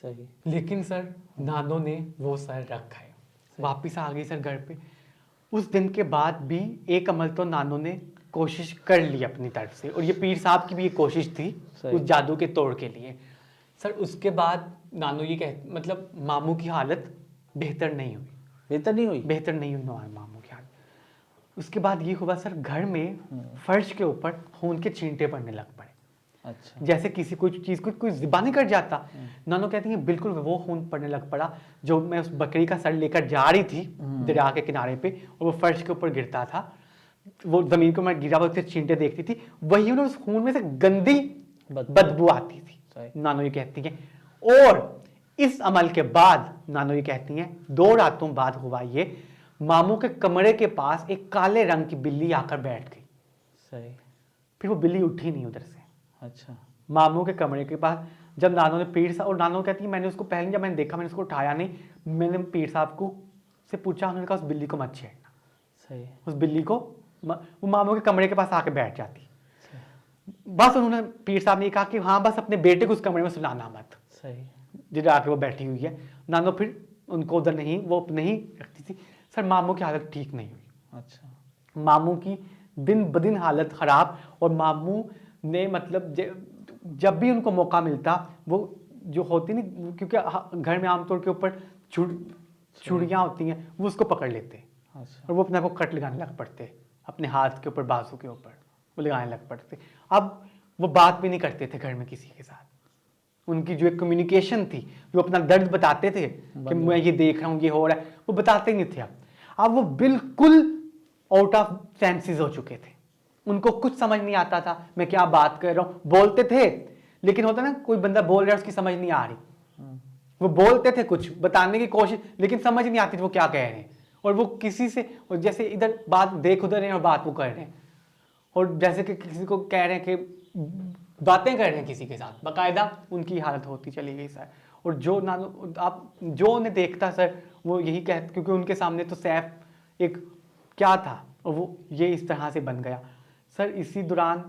Speaker 1: सही।
Speaker 2: लेकिन सर नानो ने वो सर रखा है, वापस आ गई सर घर पे। उस दिन के बाद भी एक अमल तो नानो ने कोशिश कर ली अपनी तरफ से, और ये पीर साहब की भी एक कोशिश थी उस जादू के तोड़ के लिए। सर उसके बाद नानो ये मतलब मामू की हालत बेहतर नहीं हुई मामू की हालत। उसके बाद ये हुआ सर घर में फर्श के ऊपर खून के छींटे पड़ने लग पड़े।
Speaker 1: अच्छा।
Speaker 2: जैसे किसी कोई चीज़ कोई ज़िबानी कर जाता। नानो कहती हैं बिल्कुल वो खून पड़ने लग पड़ा जो मैं उस बकरी का सर लेकर जा रही थी दरिया के किनारे पे, और वो फर्श के ऊपर गिरता था, वो ज़मीन को मैं गिरा हुआ उसके छींटे देखती थी, वही उस खून में से गंदी बदबू आती थी। नानो ये कहती हैं। और इस अमल के बाद नानो ये कहती हैं 2 रातों बाद हुआ ये, मामू के कमरे के पास एक काले रंग की बिल्ली आकर बैठ गई।
Speaker 1: सही।
Speaker 2: फिर वो बिल्ली उठी नहीं उधर से।
Speaker 1: अच्छा।
Speaker 2: मामू के कमरे के पास जब नानो ने पीर साहब, और नानो कहती है मैंने उसको पहले जब मैंने देखा मैंने उसको उठाया नहीं, मैंने पीर साहब को से पूछा, उन्होंने कहा उस बिल्ली को मत छेड़ना।
Speaker 1: सही।
Speaker 2: उस बिल्ली को वो मामू के कमरे के पास आके बैठ जाती। बस उन्होंने पीर साहब ने कहा कि हाँ बस अपने बेटे को उस कमरे में सुलाना मत।
Speaker 1: सही।
Speaker 2: जिधर आके वो बैठी हुई है, नानो फिर उनको उधर नहीं, वो नहीं रखती थी। सर मामू की हालत ठीक नहीं हुई।
Speaker 1: अच्छा।
Speaker 2: मामू की दिन ब दिन हालत खराब, और मामू ने मतलब जब भी उनको मौका मिलता, वो जो होती नहीं, क्योंकि घर में आमतौर के ऊपर चूड़ियाँ होती हैं, वो उसको पकड़ लेते
Speaker 1: अच्छा।
Speaker 2: और वो अपने आप को कट लगाने लग पड़ते, अपने हाथ के ऊपर, बाजू के ऊपर वो लगाने लग पड़ते। अब वो बात भी नहीं करते थे घर में किसी के साथ। उनकी जो एक कम्युनिकेशन थी, जो अपना दर्द बताते थे कि मैं ये देख रहा हूँ, ये हो रहा है, वो बताते नहीं थे। अब वो बिल्कुल आउट ऑफ सेंसेस हो चुके थे। उनको कुछ समझ नहीं आता था मैं क्या बात कर रहा हूँ। बोलते थे, लेकिन होता ना कोई बंदा बोल रहा है उसकी समझ नहीं आ रही। वो बोलते थे कुछ बताने की कोशिश, लेकिन समझ नहीं आती थी वो क्या कह रहे हैं। और वो किसी से, और जैसे इधर बात देख उधर हैं और बात वो कर रहे हैं, और जैसे कि किसी को कह रहे हैं कि बातें कर रहे हैं किसी के साथ, बाकायदा उनकी हालत होती चली गई सर। और जो नानो आप जो उन्हें देखता सर, वो यही कह, क्योंकि उनके सामने तो सैफ एक क्या था, और वो ये इस तरह से बन गया सर। इसी दौरान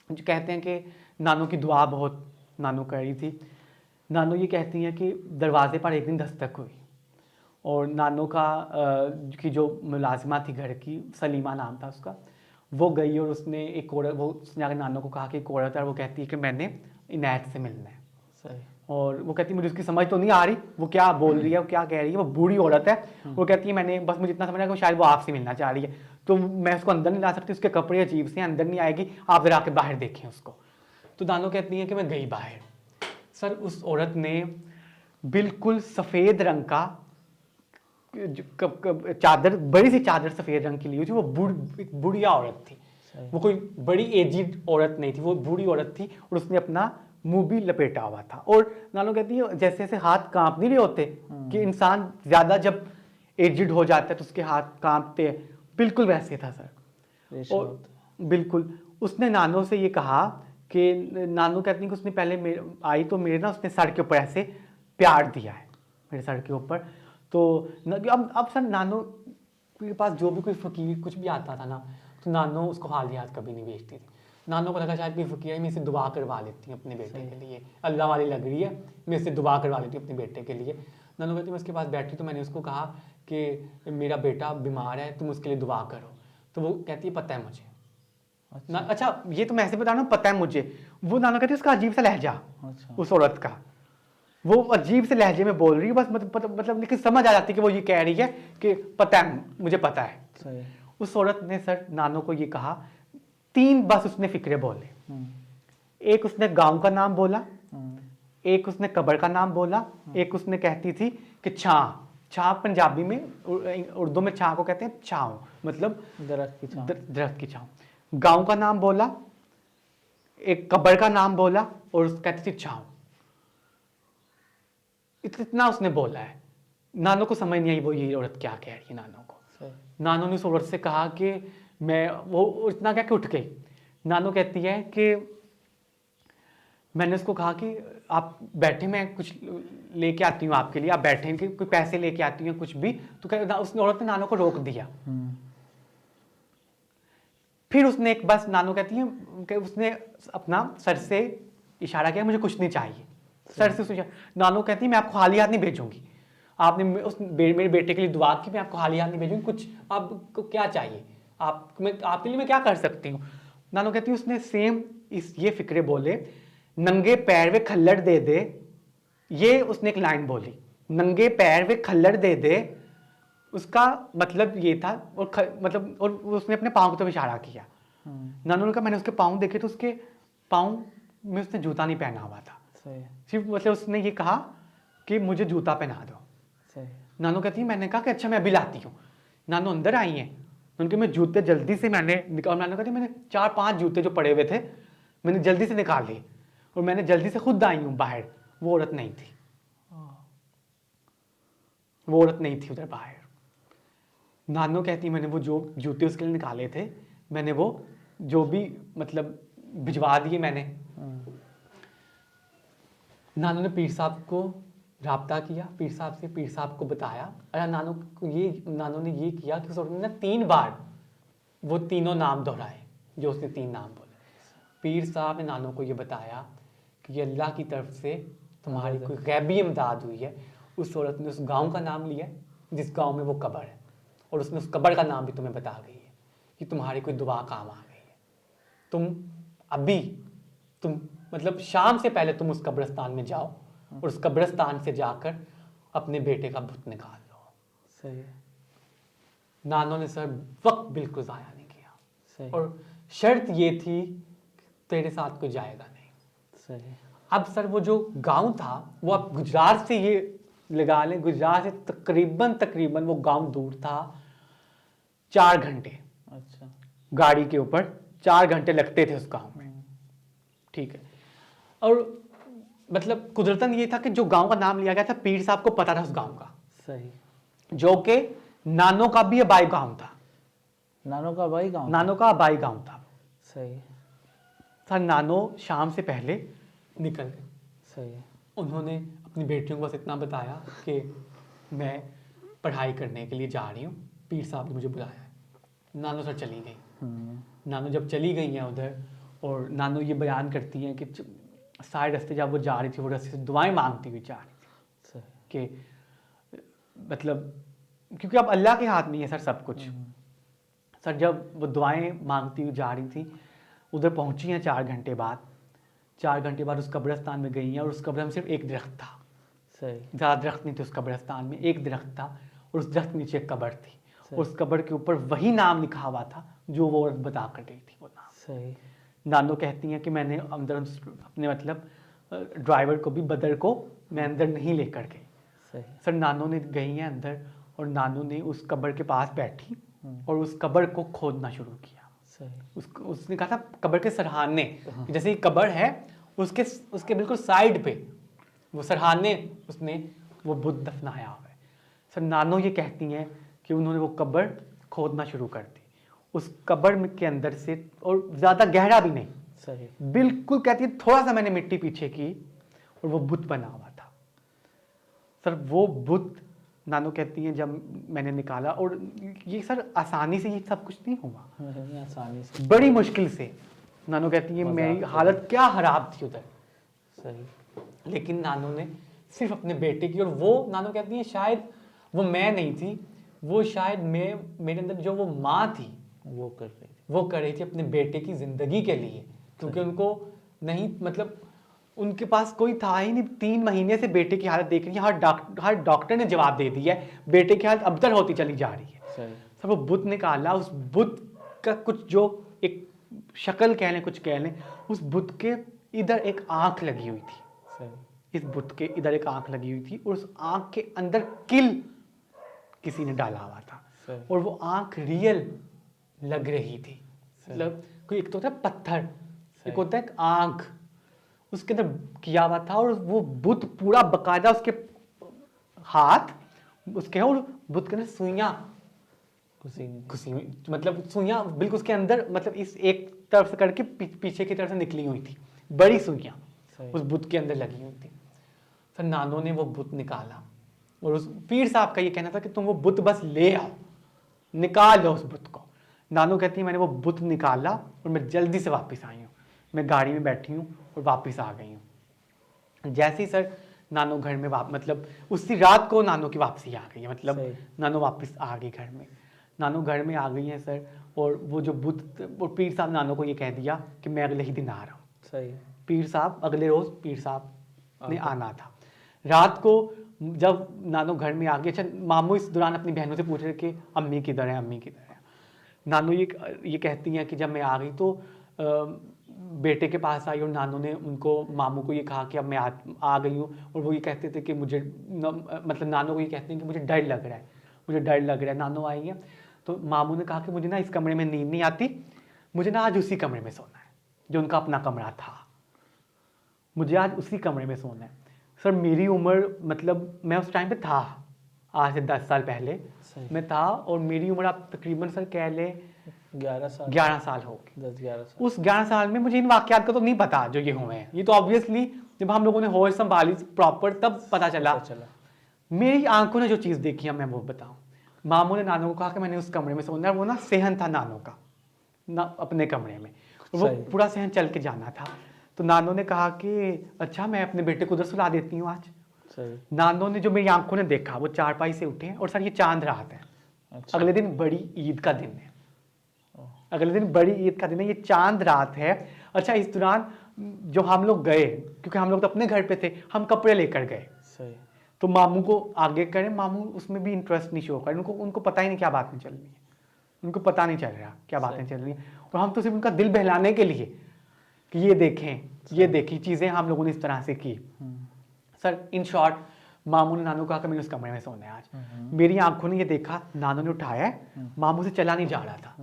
Speaker 2: जो कहते हैं कि नानो की दुआ बहुत नानो कर रही थी। नानो ये कहती हैं कि दरवाजे पर एक दिन दस्तक हुई, और नानो का की जो मुलाजिमा थी घर की, सलीमा नाम था उसका, वो गई और उसने एक औरत, वो उसने आकर नानो को कहा कि एक औरत है, और वो कहती है कि मैंने इनायत से मिलना है।
Speaker 1: सही।
Speaker 2: और वो कहती है मुझे उसकी समझ तो नहीं आ रही, वो क्या बोल रही है, वो क्या कह रही है, वो बूढ़ी औरत है। वो कहती है मैंने बस, मुझे इतना समझ आया कि शायद वो आपसे मिलना चाह रही है, तो मैं उसको अंदर नहीं ला सकती, उसके कपड़े अजीब से अंदर नहीं आएगी, आप जरा आके बाहर देखें उसको। तो नानो कहती है कि मैं गई बाहर। सर उस औरत ने बिल्कुल सफ़ेद रंग का चादर, बड़ी सी चादर सफ़ेद रंग की ली हुई थी। वो एक बुढ़िया औरत थी, वो कोई बड़ी एजिड औरत नहीं थी, वो बूढ़ी औरत थी, और उसने अपना मुंह भी लपेटा हुआ था। और नानो कहती है जैसे जैसे हाथ कांप नहीं रहे होते कि इंसान ज़्यादा जब एजिड हो जाता है तो उसके हाथ कांपते हैं, बिल्कुल वैसे था सर। और बिल्कुल उसने नानो से ये कहा कि नानो कहती है कि उसने पहले आई तो मेरे ना, उसने सर के ऊपर ऐसे प्यार दिया है, मेरे सर के ऊपर। तो अब सर नानो के पास जो भी कोई फ़कीर कुछ भी आता था ना, तो नानो उसको खाली हाथ कभी नहीं भेजती थी। नानो को लगा शायद कोई फ़कीर है, मैं इसे दुआ करवा लेती हूँ अपने बेटे के लिए, अल्लाह वाली लग रही है, मैं इसे दुआ करवा लेती हूँ अपने बेटे के लिए। नानो कहती मैं उसके पास बैठी तो मैंने उसको कहा कि मेरा बेटा बीमार है, तुम उसके लिए दुआ करो। तो वो कहती है पता है मुझे। अच्छा ये तो मैं ऐसे बता रहा हूँ, पता है मुझे। वो नानो कहती है उसका अजीब सा लहजा, उस औरत का, वो अजीब से लहजे में बोल रही है, बस मतलब लेकिन समझ आ जाती है कि वो ये कह रही है कि पता है, मुझे पता है।
Speaker 1: सही।
Speaker 2: उस औरत ने सर नानो को ये कहा, 3 बस उसने फिक्रे बोले। एक उसने गांव का नाम बोला, एक उसने कब्र का नाम बोला, एक उसने कहती थी कि छां पंजाबी में, उर्दू में छां को कहते हैं छांव, मतलब
Speaker 1: दरख्त की छांव।
Speaker 2: दरख्त की छांव। गांव का नाम बोला, एक कब्र का नाम बोला, और कहती थी छांव। इतना उसने बोला है। नानो को समझ नहीं आई वो ये औरत क्या कह रही है नानो को। नानो ने उस औरत से कहा कि मैं, वो इतना क्या कि उठ गई। नानो कहती है कि मैंने उसको कहा कि आप बैठे, मैं कुछ लेके आती हूँ आपके लिए, आप बैठे कि कोई पैसे लेके आती हूँ कुछ भी। तो उस औरत ने नानो को रोक दिया। फिर उसने एक बस, नानो कहती है कि उसने अपना सर से इशारा किया मुझे कुछ नहीं चाहिए, सर से उसने। नानो कहती है मैं आपको खाली हाथ नहीं भेजूंगी, आपने मेरे बेटे के लिए दुआ की, मैं आपको खाली हाथ नहीं भेजूंगी, कुछ आपको क्या चाहिए, आपके लिए मैं क्या कर सकती हूँ। नानो कहती है उसने सेम ये फिक्रे बोले, नंगे पैर वे खल्लड़ दे दे, ये उसने एक लाइन बोली, नंगे पैर वे खल्लड़ दे दे, उसका मतलब ये था। और मतलब और उसने अपने पाँव की तरफ इशारा किया। नानो ने कहा मैंने उसके पाँव देखे तो उसके पाँव में उसने जूता नहीं पहना हुआ था, सिर्फ मतलब उसने ये कहा कि मुझे जूता पहना दो। नानो कहती है मैंने कहा कि अच्छा मैं अभी लाती हूँ। नानो अंदर आई हैं, उनके मैं जूते जल्दी से मैंने निकाल, नानो कहती मैंने 4-5 जूते जो पड़े हुए थे मैंने जल्दी से निकाल लिए, और मैंने जल्दी से खुद आई हूँ बाहर। वो औरत नहीं थी, वो औरत नहीं थी उधर बाहर। नानो कहती मैंने वो जो जूते उसके लिए निकाले थे, मैंने वो जो भी मतलब भिजवा दिए मैंने। नानो ने पीर साहब को राब्ता किया पीर साहब से, पीर साहब को बताया। अरे नानो ने ये किया कि उसने ना 3 बार वो तीनों नाम दोहराए जो उसने 3 नाम बोले। पीर साहब ने नानो को ये बताया कि ये अल्लाह की तरफ से तुम्हारी कोई गैबी इमदाद हुई है। उस औरत ने उस गांव का नाम लिया जिस गांव में वो कब्र है, और उसने उस कब्र का नाम भी तुम्हें बता गई है कि तुम्हारी कोई दुआ काम आ गई है। तुम मतलब शाम से पहले तुम उस कब्रिस्तान में जाओ और उस कब्रिस्तान से जाकर अपने बेटे का बुत निकाल लो।
Speaker 1: सही है।
Speaker 2: नानो ने सर वक्त बिल्कुल ज़ाया नहीं किया,
Speaker 1: सही।
Speaker 2: और शर्त ये थी तेरे साथ कोई जाएगा नहीं।
Speaker 1: सही।
Speaker 2: अब सर वो जो गांव था वो अब गुजरात से, ये लगा लें गुजरात से तकरीबन वो गांव दूर था 4 घंटे।
Speaker 1: अच्छा।
Speaker 2: गाड़ी के ऊपर 4 घंटे लगते थे उस गांव में, ठीक है। और मतलब कुदरतन ये था कि जो गांव का नाम लिया गया था पीर साहब को पता था उस गांव का,
Speaker 1: सही।
Speaker 2: जो कि नानो का भी अबाई गांव था।
Speaker 1: नानो का भाई गाँव?
Speaker 2: नानो का अबाई गांव था।
Speaker 1: सही।
Speaker 2: सर नानो शाम से पहले निकल गए।
Speaker 1: सही है।
Speaker 2: उन्होंने अपनी बेटियों को बस इतना बताया कि मैं पढ़ाई करने के लिए जा रही हूँ, पीर साहब ने मुझे बुलाया है। नानो सर चली गई। नानो जब चली गई हैं उधर, और नानो ये बयान करती हैं कि सारे रास्ते जब वो जा रही थी वो रास्ते से दुआएं मांगती हुई जा रही थी।
Speaker 1: सही।
Speaker 2: कि मतलब क्योंकि अब अल्लाह के हाथ में है सर सब कुछ। सर जब वो दुआएं मांगती हुई जा रही थी, उधर पहुंची हैं 4 घंटे बाद। 4 घंटे बाद उस कब्रिस्तान में गई हैं, और उस कब्र में सिर्फ एक दरख्त था।
Speaker 1: सही।
Speaker 2: ज़्यादा दरख्त नहीं थे उस कब्रिस्तान में, एक दरख्त था, और उस दरख्त के नीचे एक कब्र थी। उस कब्र के ऊपर वही नाम लिखा हुआ था जो वो औरत बता कर गई थी, वो नाम।
Speaker 1: सही।
Speaker 2: नानो कहती हैं कि मैंने अंदर अपने मतलब ड्राइवर को भी, बदर को मैं अंदर नहीं लेकर गई।
Speaker 1: सही।
Speaker 2: सर नानो ने गई हैं अंदर, और नानो ने उस कब्र के पास बैठी और उस कब्र को खोदना शुरू किया।
Speaker 1: सही।
Speaker 2: उसने कहा था कब्र के सरहाने, जैसे कब्र है उसके बिल्कुल साइड पे वो सरहाने उसने वो बुत दफनाया हुआ है। सर नानो ये कहती हैं कि उन्होंने वो कब्र खोदना शुरू कर दी। उस कब्र के अंदर से, और ज़्यादा गहरा भी नहीं,
Speaker 1: सही।
Speaker 2: बिल्कुल कहती है थोड़ा सा मैंने मिट्टी पीछे की और वो बुत बना हुआ था। सर वो बुत नानो कहती हैं जब मैंने निकाला, और ये सर आसानी से ये सब कुछ नहीं हुआ,
Speaker 1: आसानी से,
Speaker 2: बड़ी मुश्किल से। नानो कहती है मेरी हालत क्या खराब थी उधर।
Speaker 1: सही।
Speaker 2: लेकिन नानो ने सिर्फ अपने बेटे की, और वो नानो कहती है शायद वो मैं नहीं थी, वो शायद मेरे अंदर जो वो माँ थी
Speaker 1: वो कर रही थी
Speaker 2: अपने बेटे की ज़िंदगी के लिए, क्योंकि उनको नहीं मतलब उनके पास कोई था ही नहीं। 3 महीने से बेटे की हालत देख रही है, हर डॉक्टर ने जवाब दे दिया है बेटे की हालत अबतर होती चली जा रही है।
Speaker 1: सही।
Speaker 2: सर वो बुत निकाला, उस बुत का कुछ जो एक शक्ल कह लें, कुछ कह लें, उस बुत के इधर एक आंख लगी हुई थी।
Speaker 1: सही।
Speaker 2: इस बुत के इधर एक आंख लगी हुई थी, और उस आंख के अंदर किल किसी ने डाला हुआ था, और वो आंख रियल लग रही थी। मतलब कोई एक तो होता है पत्थर, एक होता है एक आंख, उसके अंदर किया हुआ था। और वो बुत पूरा बकायदा उसके हाथ उसके, और बुत के अंदर सुइयां घुसी हुई, मतलब सुइयां बिल्कुल उसके अंदर, मतलब इस एक तरफ से करके पीछे की तरफ से निकली हुई थी, बड़ी सुइयां उस बुत के अंदर लगी हुई थी। फिर नानो ने वो बुत निकाला, और उस पीर साहब का ये कहना था कि तुम वो बुत बस ले आओ, निकाल लो उस बुत को। नानो कहती है मैंने वो बुत निकाला और मैं जल्दी से वापस आई हूँ, मैं गाड़ी में बैठी हूँ और वापस आ गई हूँ। जैसे ही सर नानो घर में मतलब उसी रात को नानो की वापसी आ गई है, मतलब नानो वापस आ गई घर में। नानो घर में आ गई हैं सर, और वो जो बुत, और पीर साहब नानो को ये कह दिया कि मैं अगले ही दिन आ रहा हूँ।
Speaker 1: सही।
Speaker 2: पीर साहब अगले रोज़ पीर साहब ने आना था। रात को जब नानो घर में आ गए, अच्छा मामू इस दौरान अपनी बहनों से पूछ रहे कि अम्मी किधर है, अम्मी किधर है। नानो ये कहती हैं कि जब मैं आ गई तो बेटे के पास आई, और नानो ने उनको मामू को ये कहा कि अब मैं आ गई हूँ, और वो ये कहते थे कि मुझे मतलब नानो को ये कहते हैं कि मुझे डर लग रहा है, मुझे डर लग रहा है। नानो आई है तो मामू ने कहा कि मुझे ना इस कमरे में नींद नहीं आती, मुझे ना आज उसी कमरे में सोना है जो उनका अपना कमरा था, मुझे आज उसी कमरे में सोना है। सर मेरी उम्र, मतलब मैं उस टाइम पे था, आज से 10 साल पहले मैं था, और मेरी उम्र आप तकरीबन सर कह ले 11 साल हो गए।
Speaker 1: 10-11 साल।
Speaker 2: उस 11 साल में मुझे इन वाकयात का तो नहीं पता जो ये हुए हैं, ये तो ऑब्वियसली जब हम लोगों ने होश संभाली प्रॉपर, तब पता चला। मेरी आंखों ने जो चीज़ देखी है मैं वो बताऊं। मामू ने नानू को कहा कि मैंने उस कमरे में सोना है, वो ना सहन था नानू का ना अपने कमरे में, वो पूरा सहन चल के जाना था। तो नानू ने कहा कि अच्छा मैं अपने बेटे को उधर सुला देती हूँ आज। नानू ने जो मेरी आंखों ने देखा, वो चारपाई से उठे और सर ये चांद रात है।
Speaker 1: अच्छा।
Speaker 2: अगले दिन बड़ी ईद का दिन है, अगले दिन बड़ी ईद का दिन है, ये चांद रात है। अच्छा इस दौरान जो हम लोग गए, क्योंकि हम लोग तो अपने घर पे थे, हम कपड़े लेकर गए।
Speaker 1: सही।
Speaker 2: तो मामू को आगे करें, मामू उसमें भी इंटरेस्ट नहीं शो करें, उनको पता ही नहीं क्या बातें चल रही है, उनको पता नहीं चल रहा क्या बातें चल रही हैं। और हम तो सिर्फ उनका दिल बहलाने के लिए कि ये देखें, ये देखी चीज़ें हम लोगों ने इस तरह से की। सर इन शॉर्ट मामू ने नानू कहा कि मैंने उस कमरे में सोना है आज। मेरी आंखों ने ये देखा, नानू ने उठाया है, मामू से चला नहीं जा रहा था।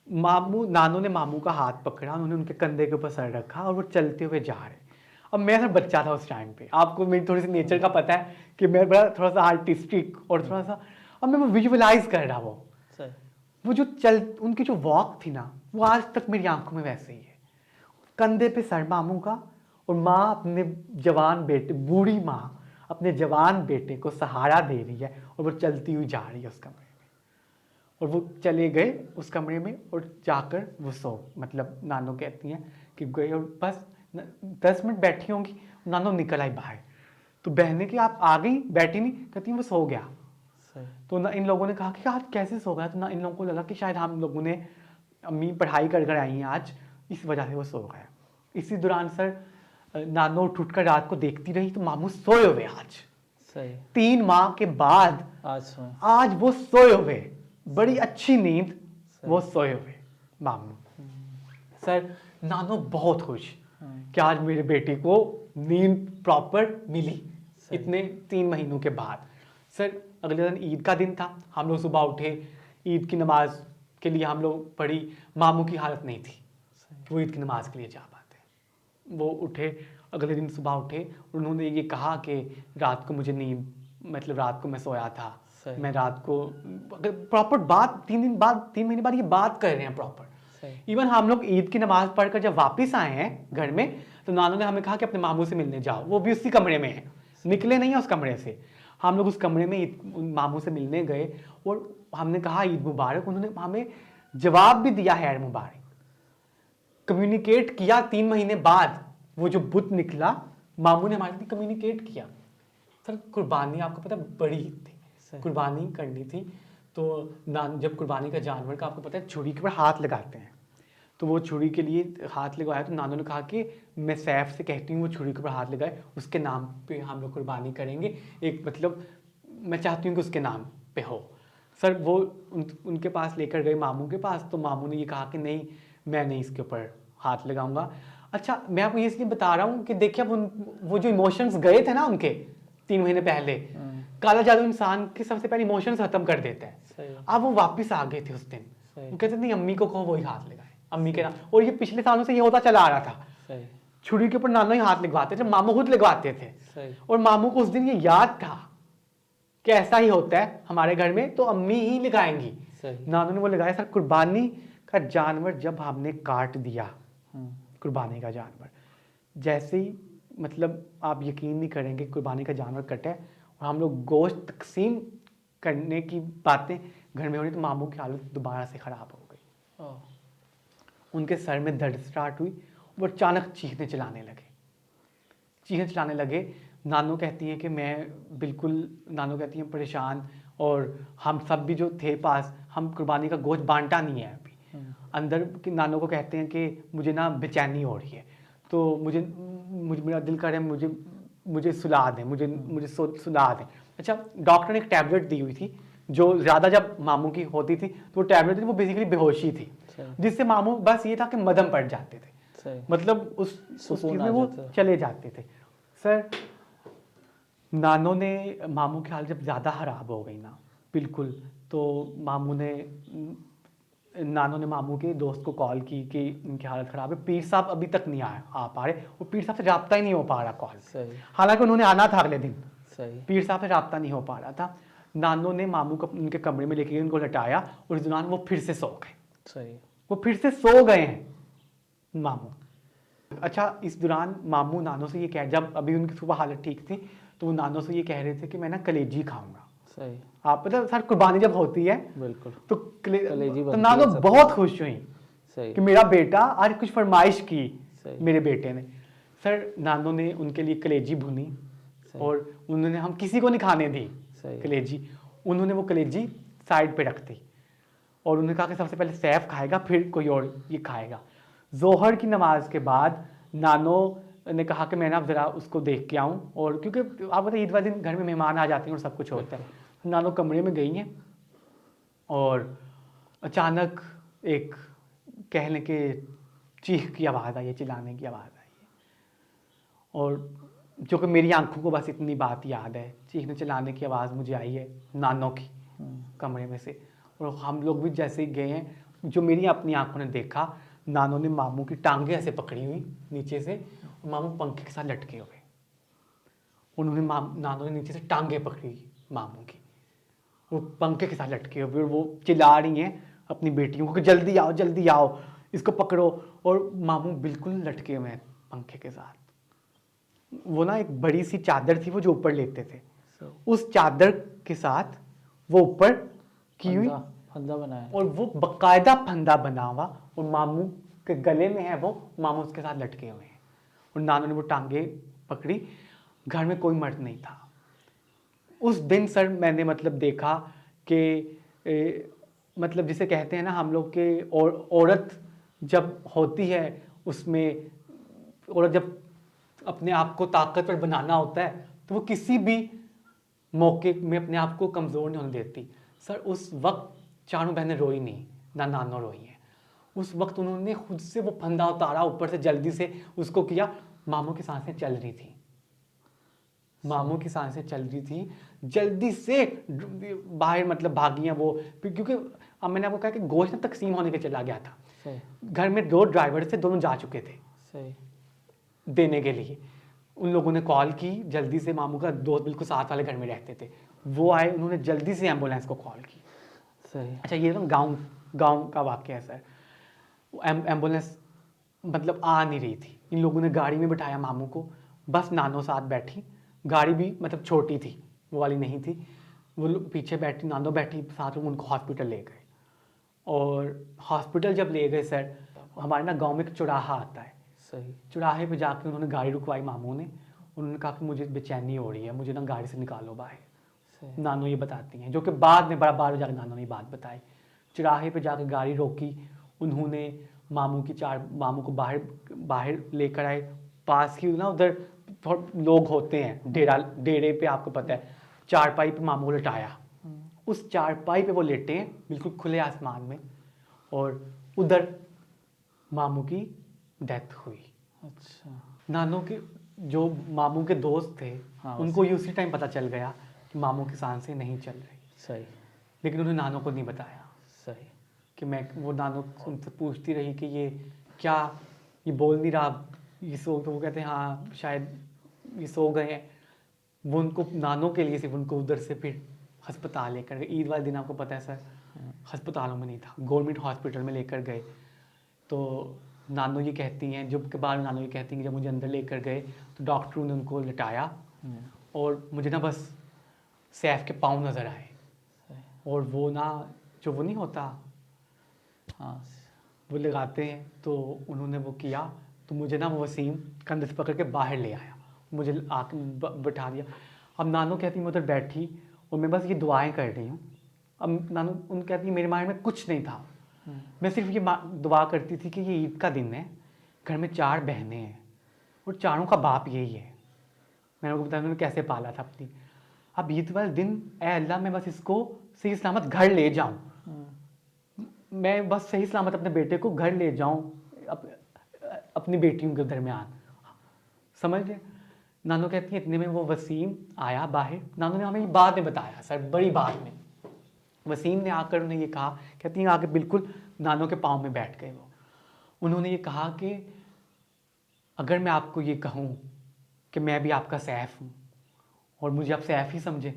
Speaker 2: नानू ने मामू का हाथ पकड़ा, उन्होंने उनके कंधे के ऊपर सर रखा और वो चलते हुए जा रहे। अब मैं सर बच्चा था उस टाइम पे, आपको मेरी थोड़ी सी नेचर का पता है कि मैं बड़ा थोड़ा सा आर्टिस्टिक और थोड़ा सा, अब मैं विजुअलाइज कर रहा वो जो उनकी जो वॉक थी ना, वो आज तक मेरी आंखों में वैसे ही है। कंधे पे सर मामू का, और माँ अपने जवान बेटे, बूढ़ी माँ अपने जवान बेटे को सहारा दे रही है और वो चलती हुई जा रही है उस कमरे में। और वो चले गए उस कमरे में और जाकर वो मतलब नानो कहती हैं कि गए और बस 10 मिनट बैठी होंगी, नानो निकल आई बाहर। तो बहने की आप आ गई, बैठी नहीं, कहती वो सो गया। तो ना इन लोगों ने कहा कि आज कैसे सो गया, तो ना इन लोगों को लगा कि शायद हम लोगों ने, अम्मी पढ़ाई कर कर आई हैं आज, इस वजह से वो सो गया। इसी दौरान सर नानो उठ कर रात को देखती रही तो मामू सोए हुए आज। 3 माह के बाद आज वो सोए हुए, बड़ी अच्छी नींद, वो सोए हुए मामू। सर नानो बहुत खुश कि आज मेरे बेटे को नींद प्रॉपर मिली इतने 3 महीनों के बाद। सर अगले दिन ईद का दिन था, हम लोग सुबह उठे, ईद की नमाज के लिए हम लोग पढ़ी। मामू की हालत नहीं थी वो ईद की नमाज के लिए जा पाते। वो उठे, अगले दिन सुबह उठे, उन्होंने ये कहा कि रात को मुझे नींद, मतलब रात को मैं सोया था, मैं रात को, अगर प्रॉपर बात 3 महीने बाद ये बात कर रहे हैं प्रॉपर। इवन हम लोग ईद की नमाज पढ़कर जब वापस आए हैं घर में, तो नानू ने हमें कहा कि अपने मामू से मिलने जाओ, वो भी उसी कमरे में है, निकले नहीं है उस कमरे से। हम लोग उस कमरे में मामू से मिलने गए और हमने कहा ईद मुबारक, उन्होंने हमें जवाब भी दिया है मुबारक, कम्युनिकेट किया। 3 महीने बाद वो जो बुत निकला, मामू ने हमारे लिए कम्युनिकेट किया। सर कुर्बानी आपको पता है बड़ी ईद थी, कुर्बानी करनी थी। तो जब कुर्बानी का जानवर का आपको पता है छुरी के ऊपर हाथ लगाते हैं, तो वो छुरी के लिए हाथ लगाया, तो नानू ने कहा कि मैं सैफ से कहती हूँ वो छुरी के ऊपर हाथ लगाए, उसके नाम पे हम लोग कुर्बानी करेंगे, एक मतलब मैं चाहती हूँ कि उसके नाम पे हो। सर वो उनके पास लेकर गए मामू के पास, तो मामू ने ये कहा कि नहीं मैं नहीं इसके ऊपर हाथ लगाऊंगा। अच्छा मैं आपको ये इसलिए बता रहा हूँ कि देखिए अब वो जो इमोशंस गए थे ना उनके 3 महीने पहले, काला जादू इंसान के सबसे पहले इमोशंस खत्म कर देता है। अब वो वापस आ गए थे उस दिन, वो कहते नहीं अम्मी को कहो वही हाथ लगाए, अम्मी के नाम। और ये पिछले सालों से ये होता चला आ रहा था, छुरी के ऊपर नानू ही हाथ लगवाते थे, मामू खुद लगवाते थे। और मामू को उस दिन ये याद था कि ऐसा ही होता है हमारे घर में, तो अम्मी ही लगाएंगी। नानू ने वो लगाया। सर कुर्बानी का जानवर जब हमने काट दिया, कुर्बानी का जानवर जैसे ही, मतलब आप यकीन नहीं करेंगे, कुर्बानी का जानवर कटे और हम लोग गोश्त तकसीम करने की बातें घर में हो रही, तो मामू की हालत दोबारा से ख़राब हो गई। उनके सर में दर्द स्टार्ट हुई, वो अचानक चीखने चलाने लगे। नानू कहती हैं कि मैं बिल्कुल, नानू कहती हैं परेशान, और हम सब भी जो थे पास, हम कुर्बानी का गोश्त बांटा नहीं है अभी अंदर। नानू को कहते हैं कि मुझे ना बेचैनी हो रही है, तो मुझे मेरा दिल कर रहा है मुझे सुला दें, मुझे सुला दें। अच्छा डॉक्टर ने एक टैबलेट दी हुई थी जो ज़्यादा जब मामू की होती थी, तो वो टैबलेट थी, वो बेसिकली बेहोशी थी, जिससे मामू बस ये था कि मदम पड़ जाते थे, मतलब उस चीज़ में वो चले जाते थे। सर नानो ने, मामू की हालत जब ज़्यादा ख़राब हो गई ना बिल्कुल, तो नानो ने मामू के दोस्त को कॉल की कि उनकी हालत ख़राब है, पीर साहब अभी तक नहीं आ पा रहे, वो पीर साहब से रब्ता ही नहीं हो पा रहा कॉल, हालांकि उन्होंने आना था अगले दिन, पीर साहब से रब्ता नहीं हो पा रहा था। नानो ने मामू को उनके कमरे में लेके उनको लटाया और इस दौरान वो फिर से सो गए, वो फिर से सो गए हैं मामू। अच्छा, इस दौरान मामू नानो से ये कह, जब अभी उनकी सुबह हालत ठीक थी तो वो नानो से ये कह रहे थे कि मैं ना कलेजी खाऊंगा।
Speaker 1: सही।
Speaker 2: आप मतलब सर कुर्बानी जब होती है
Speaker 1: बिल्कुल।
Speaker 2: तो
Speaker 1: कलेजी
Speaker 2: तो
Speaker 1: बनती
Speaker 2: नानो
Speaker 1: है सबके
Speaker 2: बहुत
Speaker 1: लिए।
Speaker 2: खुश हुई
Speaker 1: सही।
Speaker 2: कि मेरा बेटा आज कुछ फरमाइश की
Speaker 1: सही।
Speaker 2: मेरे बेटे ने। सर नानो ने उनके लिए कलेजी भुनी
Speaker 1: सही।
Speaker 2: और उन्होंने, हम किसी को नहीं खाने दी
Speaker 1: सही।
Speaker 2: कलेजी, उन्होंने वो कलेजी साइड पे रख दी और उन्होंने कहा कि सबसे पहले सैफ खाएगा फिर कोई और ये खाएगा। जोहर की नमाज के बाद नानो ने कहा कि मैं ना ज़रा उसको देख के आऊँ, और क्योंकि आप बताइए ईद वाले दिन घर में मेहमान आ जाते हैं और सब कुछ होता है। नानो कमरे में गई हैं और अचानक एक कह लें कि चीख की आवाज़ आई है, चिल्लाने की आवाज़ आई है, और जो कि मेरी आंखों को बस इतनी बात याद है, चीखने चिल्लाने की आवाज़ मुझे आई है नानो की कमरे में से। और हम लोग भी जैसे ही गए हैं, जो मेरी अपनी आंखों ने देखा, नानो ने मामू की टांगे ऐसे पकड़ी हुई नीचे से और मामू पंखे के साथ लटके हुए। उन्होंने नानो ने नीचे से टांगे पकड़ी मामू की, वो पंखे के साथ लटके हुए और वो चिल्ला रही हैं अपनी बेटियों को कि जल्दी आओ जल्दी आओ, इसको पकड़ो, और मामू बिल्कुल लटके हुए हैं पंखे के साथ। वो ना एक बड़ी सी चादर थी वो जो ऊपर लेते थे, उस चादर के साथ वो ऊपर की हुई
Speaker 1: फंदा बनाया
Speaker 2: और वो बकायदा फंदा बना हुआ और मामू के गले में है वो, मामू उसके साथ लटके हुए हैं और नानू ने वो टांगे पकड़ी। घर में कोई मर्द नहीं था उस दिन। सर मैंने मतलब देखा कि मतलब जिसे कहते हैं ना हम लोग के, औरत जब होती है उसमें, औरत जब अपने आप को ताकतवर बनाना होता है तो वो किसी भी मौके में अपने आप को कमज़ोर नहीं होने देती। सर उस वक्त चारों बहनें रोई नहीं, ना नानो रोई हैं। उस वक्त उन्होंने खुद से वो फंदा उतारा, ऊपर से जल्दी से उसको किया। मामू की सांसें चल रही थी, मामू की सांसें चल रही थी, जल्दी से बाहर मतलब भागी हैं वो, क्योंकि अब मैंने आपको कहा कि गोश्त तकसीम होने के चला गया था।
Speaker 1: सही।
Speaker 2: घर में 2 ड्राइवर थे, दोनों जा चुके थे
Speaker 1: सही।
Speaker 2: देने के लिए। उन लोगों ने कॉल की जल्दी से, मामू का दोस्त बिल्कुल साथ वाले घर में रहते थे, वो आए, उन्होंने जल्दी से एम्बुलेंस को कॉल की।
Speaker 1: सही।
Speaker 2: अच्छा ये ना गांव का वाक़या है सर। एम्बुलेंस मतलब आ नहीं रही थी, इन लोगों ने गाड़ी में बिठाया मामू को, बस नानो साथ बैठी, गाड़ी भी मतलब छोटी थी, वो वाली नहीं थी, वो पीछे बैठी, नानो बैठी साथ में, उनको हॉस्पिटल ले गए। और हॉस्पिटल जब ले गए सर, हमारे ना गांव में एक चौराहा आता है,
Speaker 1: सही।
Speaker 2: चौराहे पे जाके उन्होंने गाड़ी रुकवाई मामू ने, उन्होंने कहा कि मुझे बेचैनी हो रही है, मुझे ना गाड़ी से निकालो बाहर। नानो ये बताती हैं, जो कि बाद में बड़ा बार जाकर नानो ने बात बताई। चौराहे पे जाकर गाड़ी रोकी, उन्होंने मामू को बाहर लेकर आए। पास ही ना उधर थोड़े लोग होते हैं, डेरे पे आपको पता है, चारपाई पे मामू को लिटाया। उस चारपाई पे वो लेटे हैं बिल्कुल खुले आसमान में, और उधर मामू की डेथ हुई।
Speaker 1: अच्छा।
Speaker 2: नानो के जो मामू के दोस्त थे,
Speaker 1: हाँ,
Speaker 2: उनको ये उसी टाइम पता चल गया कि मामू की सांसें नहीं चल रही।
Speaker 1: सही।
Speaker 2: लेकिन उन्होंने नानो को नहीं बताया
Speaker 1: सही।
Speaker 2: कि मैं, वो नानो उनसे पूछती रही कि ये क्या, ये बोल नहीं रहा, ये सो, तो वो कहते हैं हाँ शायद ये सो गए हैं। वो उनको, नानो के लिए सिर्फ उनको उधर से फिर अस्पताल लेकर गए। ईद वाले दिन आपको पता है सर, अस्पतालों में नहीं था, गवर्नमेंट हॉस्पिटल में लेकर गए। तो नानो ये कहती हैं, जब के बाद नानो ये कहती हैं कि जब मुझे अंदर लेकर गए तो डॉक्टरों ने उनको लिटाया और मुझे ना बस सैफ के पाँव नज़र आए, और वो ना जो वो नहीं होता,
Speaker 1: हाँ,
Speaker 2: वो लगाते हैं, तो उन्होंने वो किया, तो मुझे ना वो वसीम कंधे से पकड़ के बाहर ले आया, मुझे आके बैठा दिया। अब नानो कहती मैं उधर बैठी और मैं बस ये दुआएं कर रही हूँ। अब नानो उन कहती मेरे माइंड में कुछ नहीं था, मैं सिर्फ ये दुआ करती थी कि ये ईद का दिन है, घर में 4 बहनें हैं और चारों का बाप यही है। मैंने उनको बताया मैंने कैसे पाला था अपनी। अब ईद वाले दिन ए अल्लाह मैं बस इसको सही सलामत घर ले जाऊँ, मैं बस सही सलामत अपने बेटे को घर ले जाऊँ, अपनी बेटियों के दरमियान, समझ गए। नानो कहती है इतने में वो वसीम आया बाहर। नानो ने हमें बाद में बताया सर, बड़ी बात में वसीम ने आकर उन्हें ये कहा, कहती है आके बिल्कुल नानो के पाँव में बैठ गए वो। उन्होंने ये कहा कि अगर मैं आपको ये कहूँ कि मैं भी आपका सैफ हूँ और मुझे आप सैफ ही समझे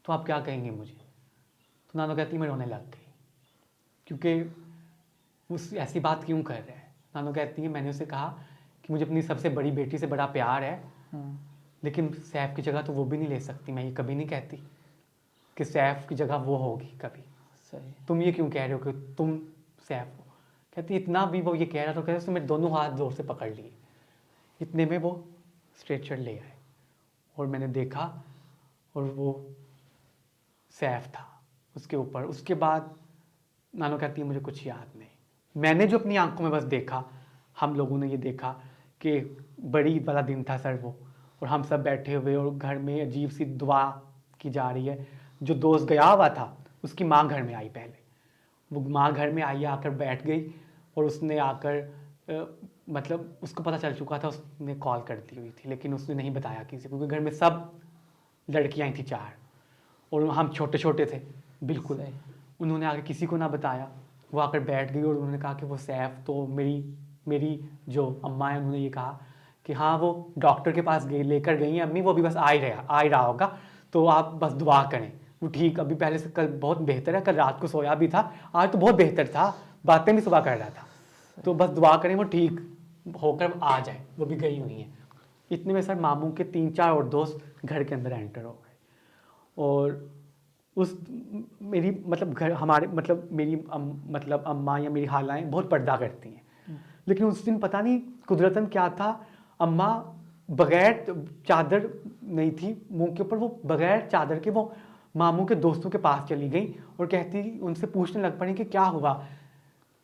Speaker 2: तो आप क्या कहेंगे मुझे। तो नानो कहती मैं रोने लग गई, क्योंकि उस ऐसी बात क्यों कर रहा है। नानो कहती है मैंने उसे कहा कि मुझे अपनी सबसे बड़ी बेटी से बड़ा प्यार है,
Speaker 1: हम्म,
Speaker 2: लेकिन सैफ की जगह तो वो भी नहीं ले सकती। मैं ये कभी नहीं कहती कि सैफ की जगह वो होगी कभी।
Speaker 1: सही।
Speaker 2: तुम ये क्यों कह रहे हो कि तुम सैफ हो? कहती इतना भी वो ये कह रहा तो कहते उसने मेरे दोनों हाथ जोर से पकड़ लिए। इतने में वो स्ट्रेचर ले आए और मैंने देखा और वो सैफ था उसके ऊपर। उसके बाद नानो कहती है मुझे कुछ याद नहीं। मैंने जो अपनी आंखों में बस देखा, हम लोगों ने ये देखा कि बड़ी ईद वाला दिन था सर वो, और हम सब बैठे हुए और घर में अजीब सी दुआ की जा रही है। जो दोस्त गया हुआ था उसकी माँ घर में आई पहले, वो माँ घर में आई, आकर बैठ गई और उसने आकर मतलब उसको पता चल चुका था, उसने कॉल कर दी हुई थी, लेकिन उसने नहीं बताया किसी को, क्योंकि घर में सब लड़कियाँ थी 4 और हम छोटे छोटे थे बिल्कुल।
Speaker 1: सही।
Speaker 2: उन्होंने आके किसी को ना बताया, वो आकर बैठ गई और उन्होंने कहा कि वो सैफ तो मेरी जो अम्मा है उन्होंने ये कहा कि हाँ वो डॉक्टर के पास गई, लेकर गई हैं अम्मी, वो अभी बस आ ही रहा होगा, तो आप बस दुआ करें वो ठीक, अभी पहले से कल बहुत बेहतर है, कल रात को सोया भी था, आज तो बहुत बेहतर था, बातें भी सुबह कर रहा था, तो बस दुआ करें वो ठीक होकर आ जाए, वो भी गई हुई हैं। इतने में सर मामू के 3-4 और दोस्त घर के अंदर एंटर हो गए और उस मेरी मतलब घर हमारे मतलब मेरी मतलब अम्मा या मेरी खालाएँ बहुत पर्दा करती हैं, लेकिन उस दिन पता नहीं कुदरतन क्या था, अम्मा बगैर चादर नहीं थी मुंह के ऊपर, वो बगैर चादर के वो मामू के दोस्तों के पास चली गई और कहती उनसे पूछने लग पड़ी कि क्या हुआ,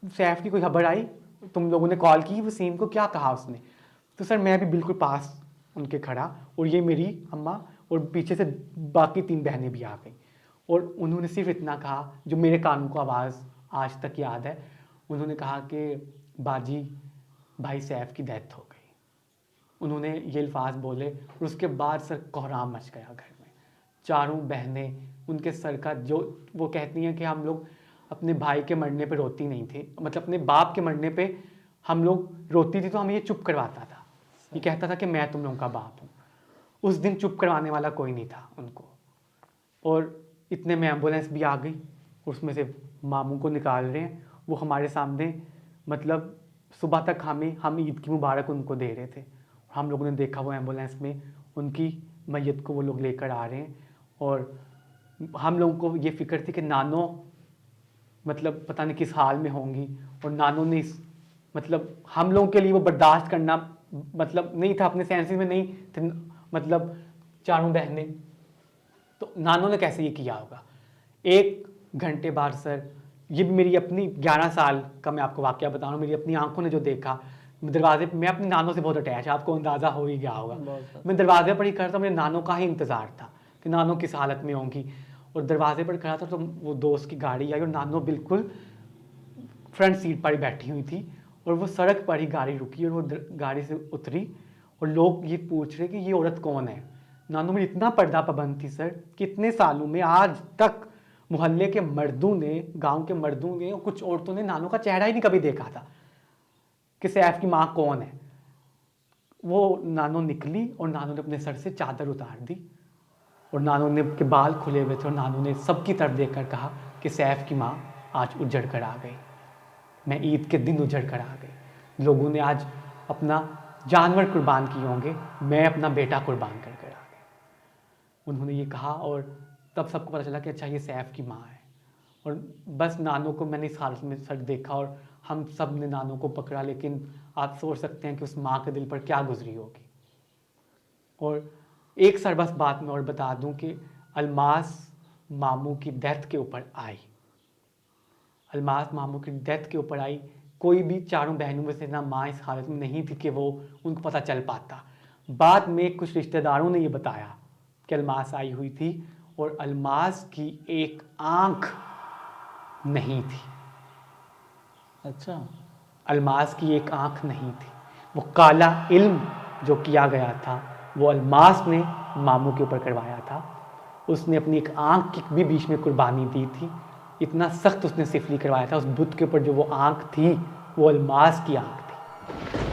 Speaker 2: सैफ की कोई खबर आई, तुम लोगों ने कॉल की वसीम को, क्या कहा उसने? तो सर मैं भी बिल्कुल पास उनके खड़ा और ये मेरी अम्मा और पीछे से बाकी 3 बहनें भी आ गई और उन्होंने सिर्फ इतना कहा जो मेरे कान को आवाज़ आज तक याद है, उन्होंने कहा कि बाजी भाई सैफ की डेथ हो गई। उन्होंने ये अल्फाज बोले और उसके बाद सर कोहराम मच गया घर में। चारों बहनें उनके सर का जो वो कहती हैं कि हम लोग अपने भाई के मरने पे रोती नहीं थी, मतलब अपने बाप के मरने पे हम लोग रोती थी तो हमें ये चुप करवाता था, ये कहता था कि मैं तुम लोगों का बाप हूँ। उस दिन चुप करवाने वाला कोई नहीं था उनको। और इतने में एम्बुलेंस भी आ गई, उसमें से मामू को निकाल रहे हैं, वो हमारे सामने मतलब सुबह तक हम ईद की मुबारक उनको दे रहे थे। हम लोगों ने देखा वो एम्बुलेंस में उनकी मैयत को वो लोग लेकर आ रहे हैं और हम लोगों को ये फिक्र थी कि नानो मतलब पता नहीं किस हाल में होंगी, और नानो ने मतलब हम लोगों के लिए वो बर्दाश्त करना मतलब नहीं था, अपने सेंसेस में नहीं थे, मतलब चारों बहनें, तो नानो ने कैसे ये किया होगा। 1 घंटे बाद सर, ये भी मेरी अपनी 11 साल का मैं आपको वाकया बता रहा हूँ, मेरी अपनी आंखों ने जो देखा, दरवाजे पे मैं अपनी नानो से बहुत अटैच, आपको अंदाज़ा हो ही गया होगा। मैं दरवाजे पर ही खड़ा था, मेरे नानो का ही इंतज़ार था कि नानो किस हालत में होंगी, और दरवाजे पर खड़ा था तो वो दोस्त की गाड़ी आई और नानो बिल्कुल फ्रंट सीट पर ही बैठी हुई थी और वो सड़क पर ही गाड़ी रुकी और वो गाड़ी से उतरी और लोग ये पूछ रहे कि ये औरत कौन है। नानो में इतना पर्दा पाबंद थी सर, कितने सालों में आज तक मोहल्ले के मर्दों ने, गांव के मर्दों ने और कुछ औरतों ने नानो का चेहरा ही नहीं कभी देखा था कि सैफ की माँ कौन है। वो नानो निकली और नानो ने अपने सर से चादर उतार दी और नानो ने के बाल खुले हुए थे और नानो ने सबकी तरफ देखकर कहा कि सैफ की माँ आज उजड़ कर आ गई, मैं ईद के दिन उजड़ कर आ गई। लोगों ने आज अपना जानवर कुर्बान किए होंगे, मैं अपना बेटा कुर्बान कर कर आ गई। उन्होंने ये कहा और तब सबको पता चला कि अच्छा ये सैफ की माँ है। और बस नानो को मैंने इस हालत में सर देखा और हम सब ने नानो को पकड़ा, लेकिन आप सोच सकते हैं कि उस माँ के दिल पर क्या गुजरी होगी। और एक सर बस बात मैं और बता दूं कि अलमास मामू की डेथ के ऊपर आई, अलमास मामू की डेथ के ऊपर आई, कोई भी चारों बहनों में से ना माँ इस हालत में नहीं थी कि वो उनको पता चल पाता। बाद में कुछ रिश्तेदारों ने ये बताया कि अलमास आई हुई थी और अलमास की एक आंख नहीं थी।
Speaker 1: अच्छा,
Speaker 2: अलमास की एक आंख नहीं थी। वो काला इल्म जो किया गया था वो अलमास ने मामू के ऊपर करवाया था। उसने अपनी एक आंख की भी बीच में कुर्बानी दी थी, इतना सख्त उसने सिफली करवाया था। उस बुत के ऊपर जो वो आंख थी वो अलमास की आंख थी।